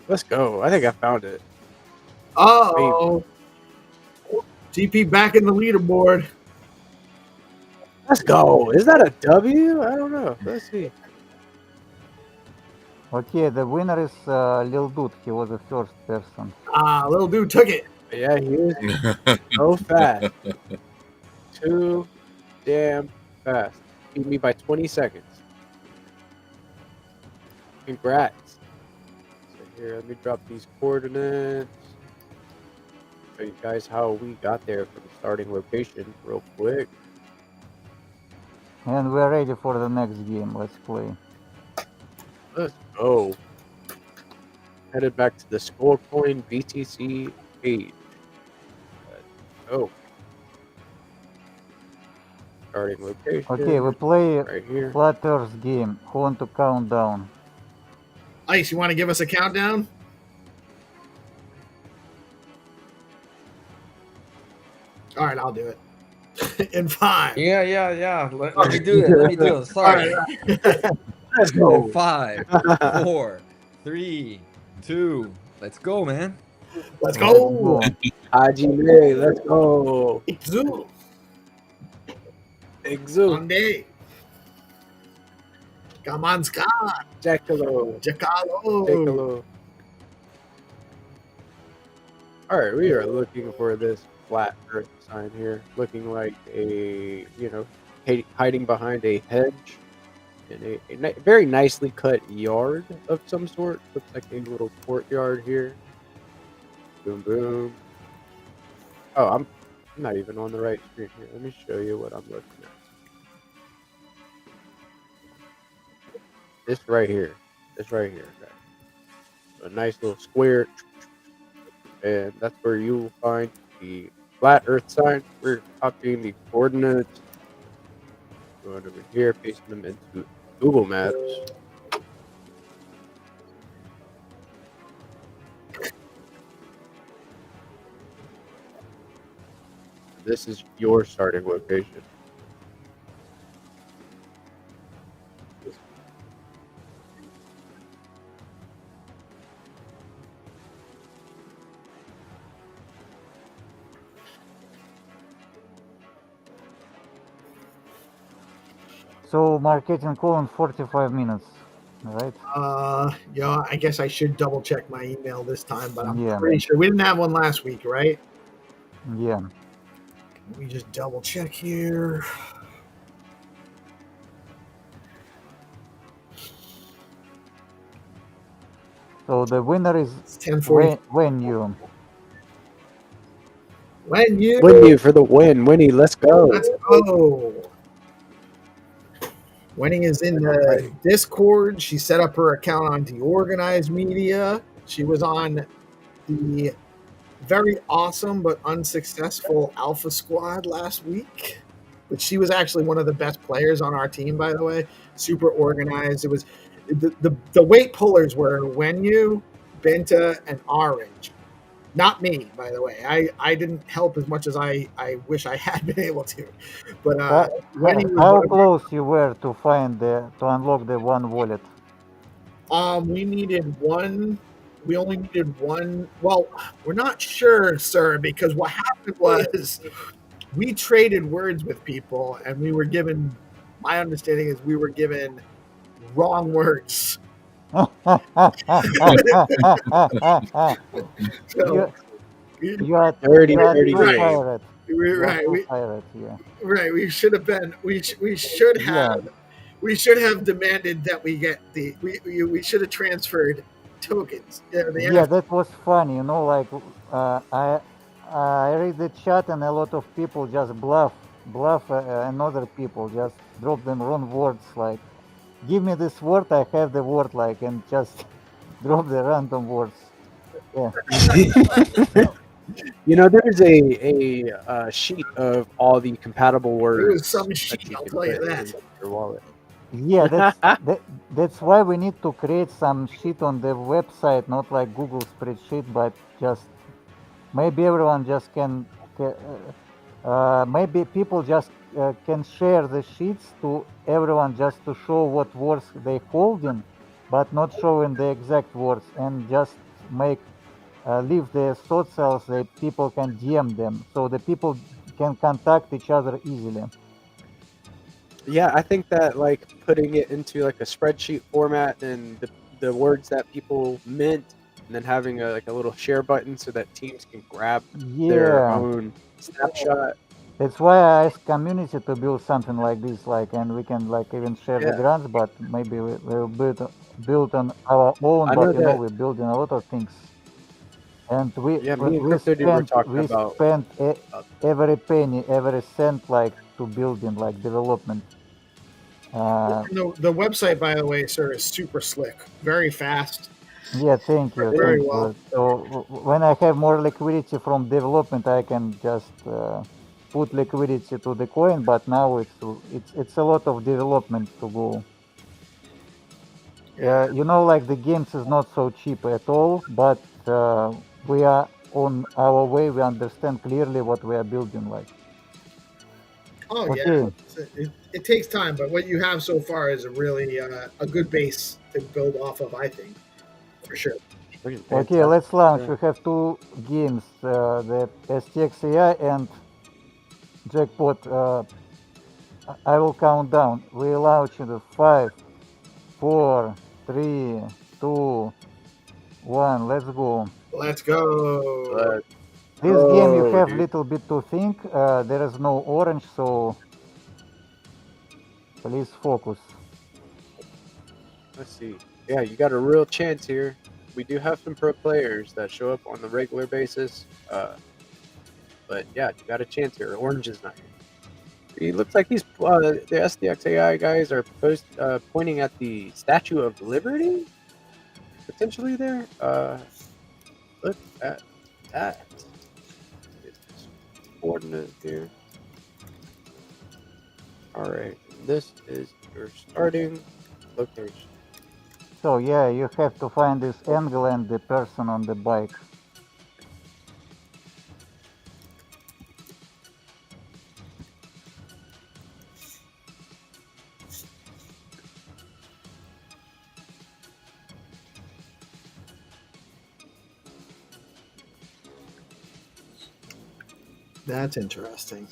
Let's go. I think I found it. Oh, GP back in the leaderboard. Let's go. Is that a W? I don't know. Let's see. Okay, the winner is Lil Dude. He was the first person. Little dude took it. Yeah, he was so fast. Too damn fast. Beat me by 20 seconds. Congrats. So here, let me drop these coordinates. Show you guys how we got there from the starting location real quick. And we're ready for the next game. Let's play. Let's go. Headed back to the Scorecoin BTC page. Let's go. Starting location. Okay, we play right here. Flat Earth game. Who want to count down? Ice, you want to give us a countdown? All right, I'll do it. In 5. Yeah. Let me do it. Sorry. Let's go. 5, 4, 3, 2. Let's go, man. Let's go. Hajime, let's go. Exu. Exu. Kamanska. Jackalo. Jakalo. Alright, we are looking for this flat earth sign here. Looking like a, hiding behind a hedge. in a very nicely cut yard of some sort. Looks like a little courtyard here. Boom, boom. Oh, I'm not even on the right screen here. Let me show you what I'm looking at. This right here. Okay. A nice little square, and that's where you will find the flat Earth sign. We're copying the coordinates, going over here, pasting them into Google Maps. This is your starting location. So marketing call in 45 minutes, right? Yeah, I guess I should double check my email this time, but I'm Yeah. pretty sure we didn't have one last week, right? Yeah. Let me just double check here. So the winner is It's 10:40. when you. When you Winnie for the win. Winnie, let's go. let's go. Winning is in the Discord. She set up her account on DeOrganized Media. She was on the very awesome but unsuccessful Alpha Squad last week. But she was actually one of the best players on our team, by the way. Super organized. It was the weight pullers were Wenyu, Benta, and Orange. Not me, by the way. I didn't help as much as I wish I had been able to. But Wenny was How one of close you were to find to unlock the one wallet? we needed one. We only needed one. Well, we're not sure, sir, because what happened was we traded words with people, and we were given. My understanding is we were given wrong words. So You are Dirty, you are dirty true game. pirate. You are right, true pirate, yeah. right. We should have been. We should have. We should have demanded that we get the. We should have transferred tokens. Yeah, the Yeah, that was funny. You know, like I read the chat and a lot of people just bluff and other people just drop them wrong words like, give me this word, I have the word, like, and just drop the random words. Yeah. You know, there's a sheet of all the compatible words. There was some that sheet, you I'll can tell you put that. in your wallet. Yeah, that's why we need to create some sheet on the website, not like Google spreadsheet, but just maybe everyone just can maybe people just can share the sheets to everyone just to show what words they holding, but not showing the exact words, and just make leave the socials that people can DM them, so the people can contact each other easily. Yeah, I think that like putting it into like a spreadsheet format and the words that people meant, and then having like a little share button so that teams can grab their Yeah. own snapshot. That's why I asked community to build something like this, like, and we can like even share the Yeah. grants, but maybe we'll build on our own. I But know you know, that- we're building a lot of things, and me and Crypto Dude were talking about spent every penny, every cent, like to building, like development. The website, by the way, sir, is super slick, very fast. Yeah, thank you. Very Thank well. you. So when I have more liquidity from development, I can just put liquidity to the coin. But now it's a lot of development to go. You know, like the games is not so cheap at all, but we are on our way. We understand clearly what we are building. Like, Oh okay. yeah, it takes time, but what you have so far is a really a good base to build off of. I think, for sure. Okay, let's launch. We have two games, the STX AI and Jackpot. I will count down. We launch in 5, 4, 3, 2, 1. Let's go. Let's go. This game you have little bit to think. There is no orange, so please focus. Let's see. Yeah, you got a real chance here. We do have some pro players that show up on the regular basis. But yeah, you got a chance here. Orange is not here. He looks like he's the SDXAI guys are pointing at the Statue of Liberty, potentially there. Look at that. It's coordinate here. All right, this is your starting location. So yeah, you have to find this angle and the person on the bike. That's interesting.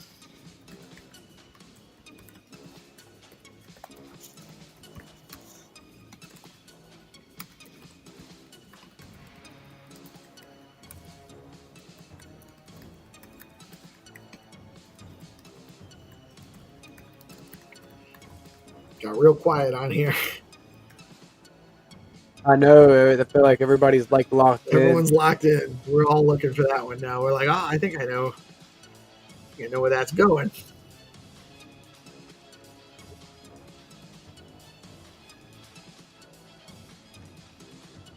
Got real quiet on here. I know. I feel like everybody's like locked Everyone's in. locked in. We're all looking for that one now. We're like, oh, I think I know. I know where that's going.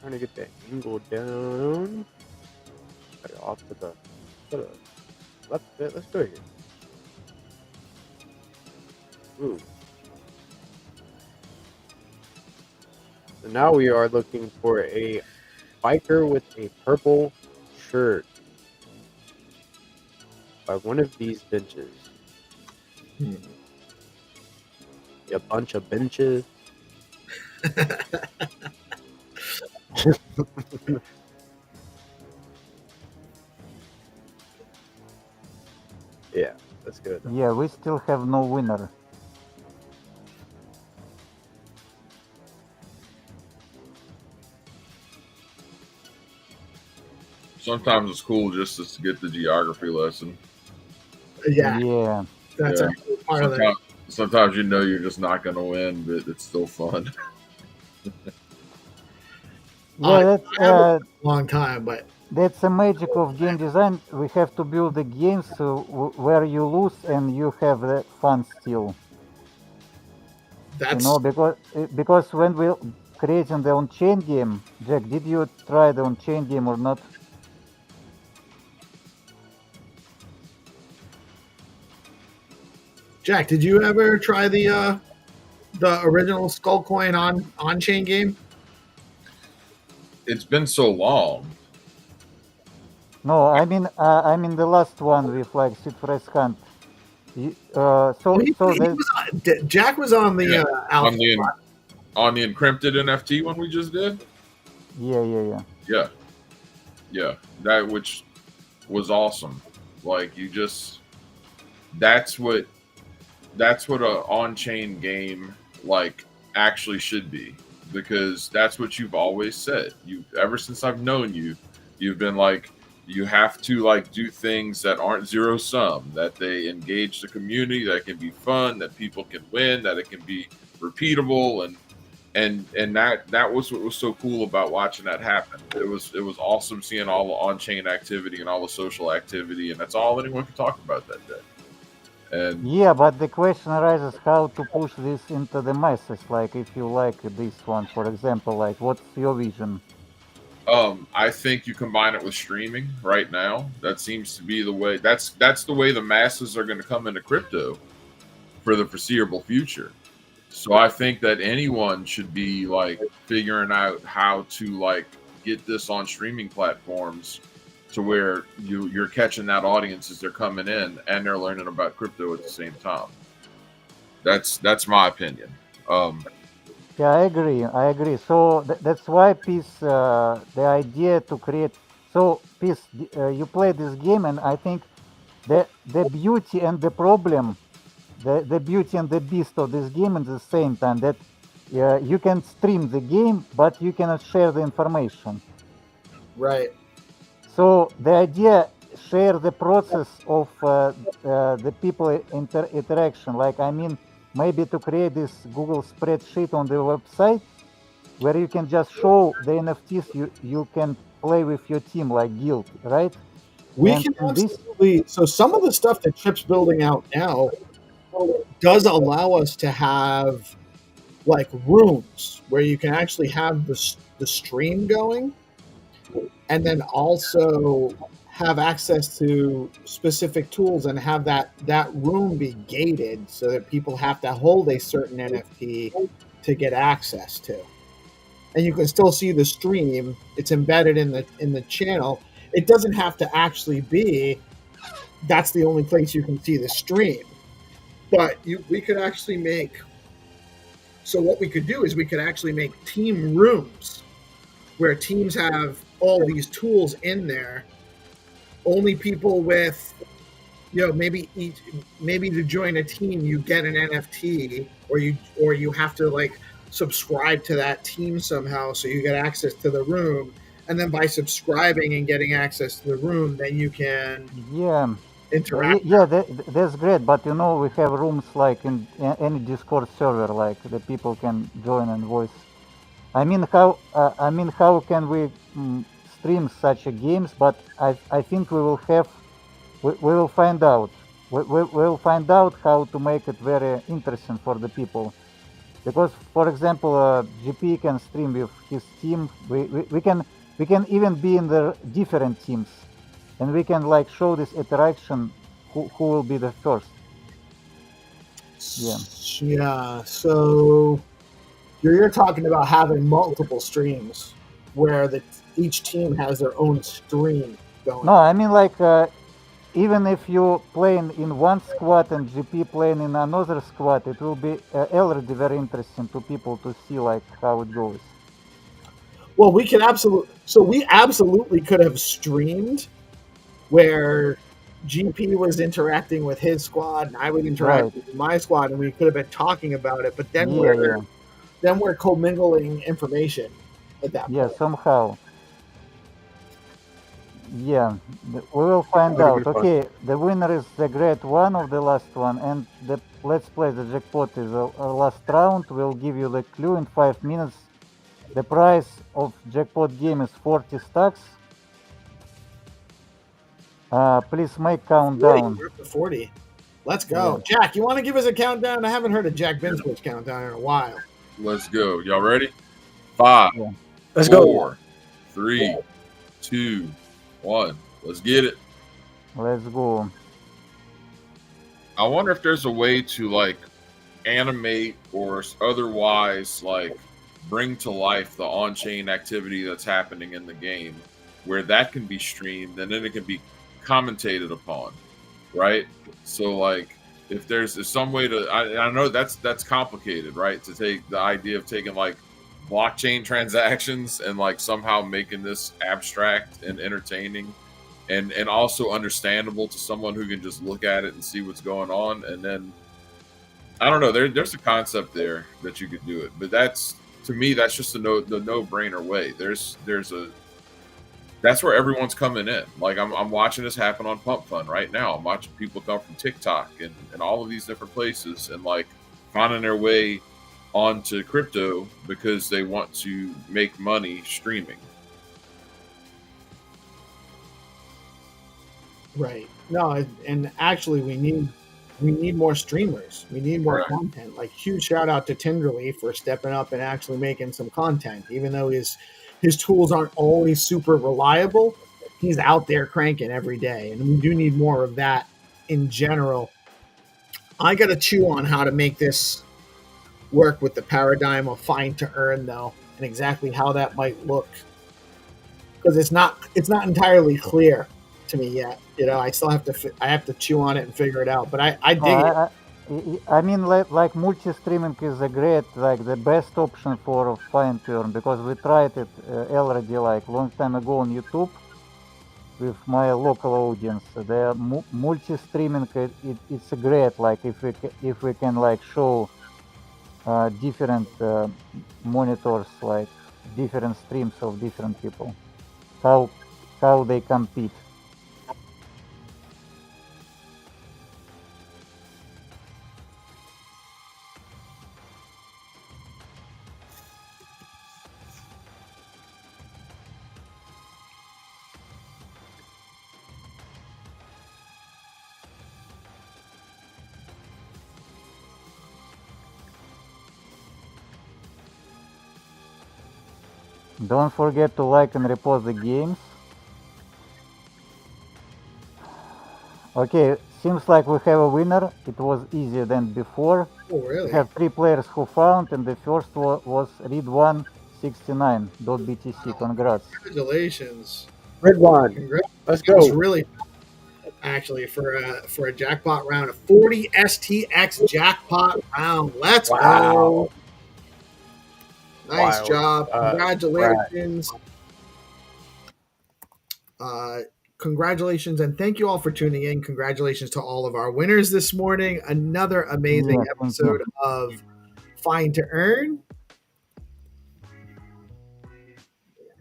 Trying to get that angle down. Okay, off to the left bit. Let's go here. Ooh. So now we are looking for a biker with a purple shirt by one of these benches. A bunch of benches. Yeah, that's good. Yeah, we still have no winner. Sometimes it's cool just to get the geography lesson. Yeah, Yeah. that's Yeah. a part of that. Sometimes you know you're just not going to win, but it's still fun. Yeah, that's I haven't a long time, but that's the magic of game design. We have to build the games where you lose and you have the fun still. that's Because when we creating the on-chain game, Jack, did you try the on-chain game or not? Jack. Did you ever try the original Skullcoin on-chain game? It's been so long. No, I mean the last one with like Seed Fresh Hunt. Jack was on the alpha. On the encrypted NFT one we just did. Yeah. Yeah, that which was awesome. Like that's what a on-chain game like actually should be, because that's what you've always said. You ever since I've known you, you've been like, you have to like do things that aren't zero sum, that they engage the community, that can be fun, that people can win, that it can be repeatable, and that was what was so cool about watching that happen. It was awesome seeing all the on-chain activity and all the social activity, and that's all anyone could talk about that day. And yeah, but the question arises how to push this into the masses. Like if you like this one, for example, like what's your vision? I think you combine it with streaming right now. That seems to be the way. That's the way the masses are going to come into crypto for the foreseeable future. So I think that anyone should be like figuring out how to like get this on streaming platforms to where you're catching that audience as they're coming in and they're learning about crypto at the same time. That's my opinion. Yeah, I agree. So that's why the idea to create. So you play this game, and I think the beauty and the problem, the beauty and the beast of this game at the same time, that you can stream the game, but you cannot share the information. Right. So the idea, share the process of the people interaction. Like, I mean, maybe to create this Google spreadsheet on the website where you can just show the NFTs you can play with your team, like guild, right? We And can in this, absolutely. So some of the stuff that Chip's building out now does allow us to have like rooms where you can actually have the stream going, and then also have access to specific tools and have that room be gated so that people have to hold a certain NFT to get access to. And you can still see the stream. It's embedded in the channel. It doesn't have to actually be that's the only place you can see the stream. But we could actually make, so what we could do is we could actually make team rooms where teams have all these tools in there. Only people with, maybe to join a team you get an NFT, or you have to like subscribe to that team somehow so you get access to the room, and then by subscribing and getting access to the room, then you can yeah, interact. that's great. But you know, we have rooms like in any Discord server, like the people can join and voice. I mean, how can we stream such a games? But I think we will find out. We'll find out how to make it very interesting for the people. Because, for example, GP can stream with his team. We can even be in the different teams, and we can like show this interaction. Who will be the first? Yeah. Yeah. So you're talking about having multiple streams where each team has their own stream going. No, I mean like even if you playing in one squad and GP playing in another squad, it will be already very interesting to people to see like how it goes. Well, we absolutely could have streamed where GP was interacting with his squad and I would interact with my squad, and we could have been talking about it. But then we're commingling information at that point. Yeah, somehow. Yeah, we will find out. Okay, the winner is the great one of the last one, and the let's play the jackpot is the last round. We'll give you the clue in 5 minutes. The price of jackpot game is 40 stacks. Please make countdown. 40. Let's go. Yeah. Jack, you want to give us a countdown? I haven't heard a Jack Binswitch countdown in a while. Let's go. Y'all ready? 5, Let's 4, go. 3, 2, 1. Let's get it. Let's go. I wonder if there's a way to like animate or otherwise like bring to life the on-chain activity that's happening in the game, where that can be streamed and then it can be commentated upon, right? So like if there's some way to, I know that's complicated, right? To take the idea of taking like blockchain transactions and like somehow making this abstract and entertaining and also understandable to someone who can just look at it and see what's going on. And then I don't know, there's a concept there that you could do it, but that's, to me, that's just the no-brainer way. That's where everyone's coming in. Like I'm watching this happen on Pump Fun right now. I'm watching people come from TikTok and all of these different places and like finding their way onto crypto because they want to make money streaming. Right. No, and actually we need more streamers. We need more content. Like huge shout out to Tinderly for stepping up and actually making some content. Even though his tools aren't always super reliable, he's out there cranking every day. And we do need more of that in general. I got to chew on how to make this work with the paradigm of find to earn though, and exactly how that might look. Because it's not entirely clear to me yet. You know, I still have to chew on it and figure it out. But I dig it. I mean, like multi-streaming is a great, like the best option for fine-tune, because we tried it already like long time ago on YouTube with my local audience. The multi-streaming it's great. Like if we can like show different monitors, like different streams of different people, how they compete. Don't forget to like and repost the games. Okay, seems like we have a winner. It was easier than before. Oh, really? We have 3 players who found, and the first was Read169.btc. Congrats. Congratulations. Red one. Congrats. Let's That was go. really actually for a jackpot round, a 40 STX jackpot round. Let's go. Nice Wild. job. Congratulations. Congratulations and thank you all for tuning in. Congratulations to all of our winners this morning. Another amazing Yeah, thank you. episode of Find to Earn.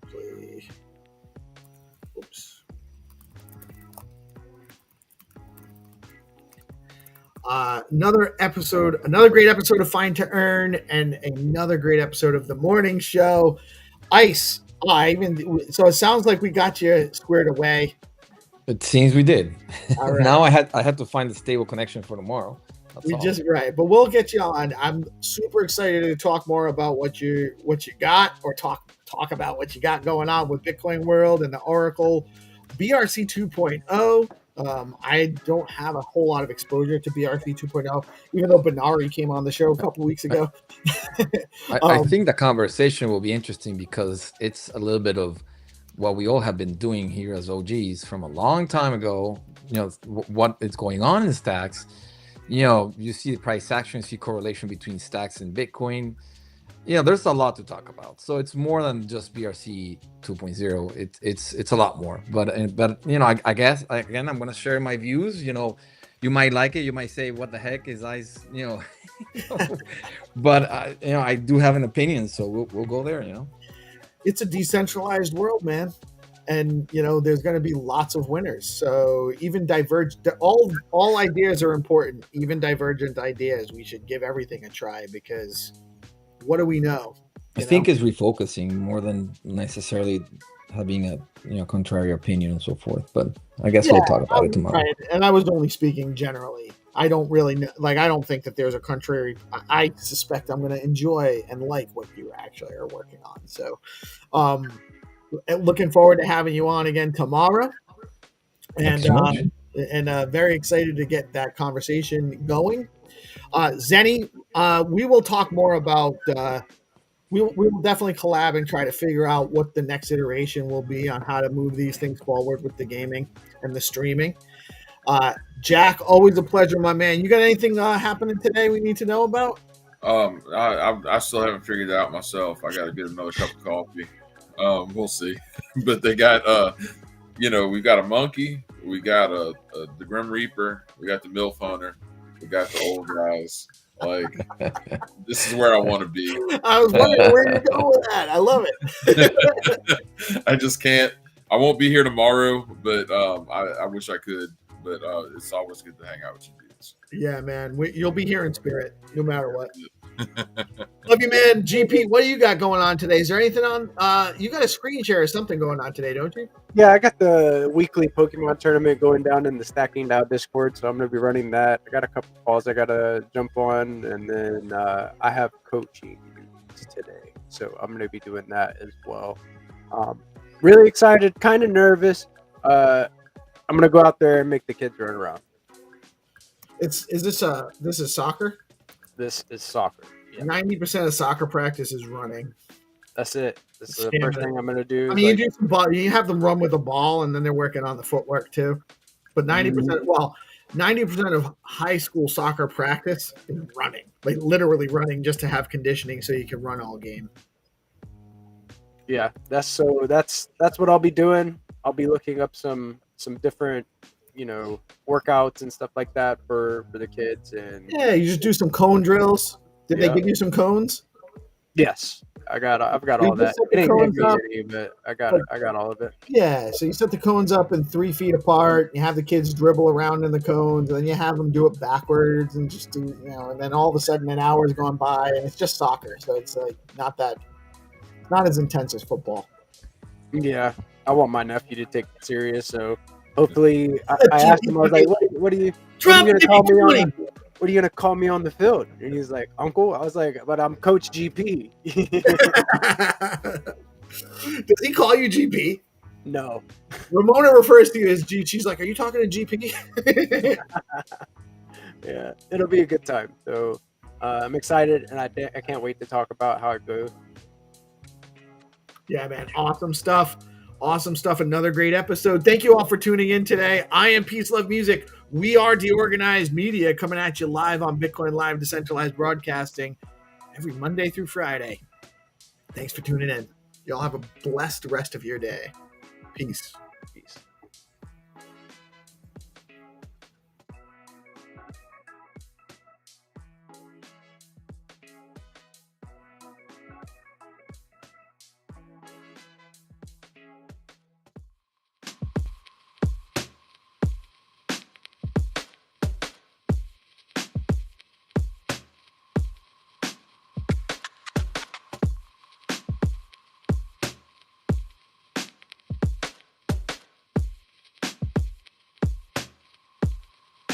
Actually, oops. Another great episode of Find to Earn, and another great episode of the morning show. Ice. So it sounds like we got you squared away. It seems we did. All right. Now I had to find a stable connection for tomorrow. That's all. Right, but we'll get you on. I'm super excited to talk more about what you got, or talk about what you got going on with Bitcoin World and the Oracle BRC 2.0. I don't have a whole lot of exposure to BRC 2.0, even though Benari came on the show a couple weeks ago. I think the conversation will be interesting because it's a little bit of what we all have been doing here as OGs from a long time ago. You know, what is going on in stacks. You know, you see the price action, you see correlation between stacks and Bitcoin. You know, there's a lot to talk about. So it's more than just BRC 2.0. It's a lot more. But you know, I guess again, I'm gonna share my views. You know, you might like it. You might say, "What the heck is ICE?" You know, but you know, I do have an opinion, so we'll go there. You know, it's a decentralized world, man, and you know, there's going to be lots of winners. So even all ideas are important. Even divergent ideas, we should give everything a try, because what do we know? I think it's refocusing more than necessarily having a contrary opinion and so forth. But I guess we'll talk about it tomorrow. Right. And I was only speaking generally. I don't really know, I don't think that there's a contrary. I suspect I'm going to enjoy and like what you actually are working on. So, looking forward to having you on again tomorrow. And very excited to get that conversation going. Zenny, we will talk more about. We will definitely collab and try to figure out what the next iteration will be on how to move these things forward with the gaming and the streaming. Jack, always a pleasure, my man. You got anything happening today we need to know about? I still haven't figured it out myself. I got to get another cup of coffee. We'll see. But they got, we got a monkey, we got the Grim Reaper, we got the MILF Hunter, we got the old guys. Like, this is where I want to be. I was wondering where you're going with that. I love it. I just can't. I won't be here tomorrow, but I wish I could. But it's always good to hang out with you dudes. Yeah, man. You'll be here in spirit, no matter what. Love you, man. GP, what do you got going on today? Is there anything on? You got a screen share or something going on today, don't you? Yeah, I got the weekly Pokemon tournament going down in the StackingDAO Discord, so I'm going to be running that. I got a couple calls I got to jump on, and then I have coaching today, so I'm going to be doing that as well. Really excited, kind of nervous. I'm going to go out there and make the kids run around. This is soccer? This is soccer. Yeah. 90% of soccer practice is running. That's it. This is the first thing I'm going to do. I mean, you do some ball. You have them run with a ball, and then they're working on the footwork too. But 90% of high school soccer practice is running, like literally running, just to have conditioning so you can run all game. Yeah, that's what I'll be doing. I'll be looking up some different, workouts and stuff like that for the kids. And yeah, you just do some cone drills. Did they give you some cones? Yes, I've got all that. It ain't give me any, but I got all of it. Yeah, so you set the cones up in 3 feet apart. You have the kids dribble around in the cones, and then you have them do it backwards and just do, and then all of a sudden an hour's gone by, and it's just soccer, so it's like not as intense as football. Yeah, I want my nephew to take it serious, so hopefully I asked him, I was like, what are you going to call me on? What are you going to call me on the field? And he's like, Uncle. I was like, but I'm Coach GP. Does he call you GP? No. Ramona refers to you as G. She's like, "Are you talking to GP?" Yeah, it'll be a good time. So I'm excited, and I can't wait to talk about how it goes. Yeah, man. Awesome stuff. Awesome stuff. Another great episode. Thank you all for tuning in today. I am Peace Love Music. We are DeOrganized Media, coming at you live on Bitcoin Live Decentralized Broadcasting every Monday through Friday. Thanks for tuning in. Y'all have a blessed rest of your day. Peace.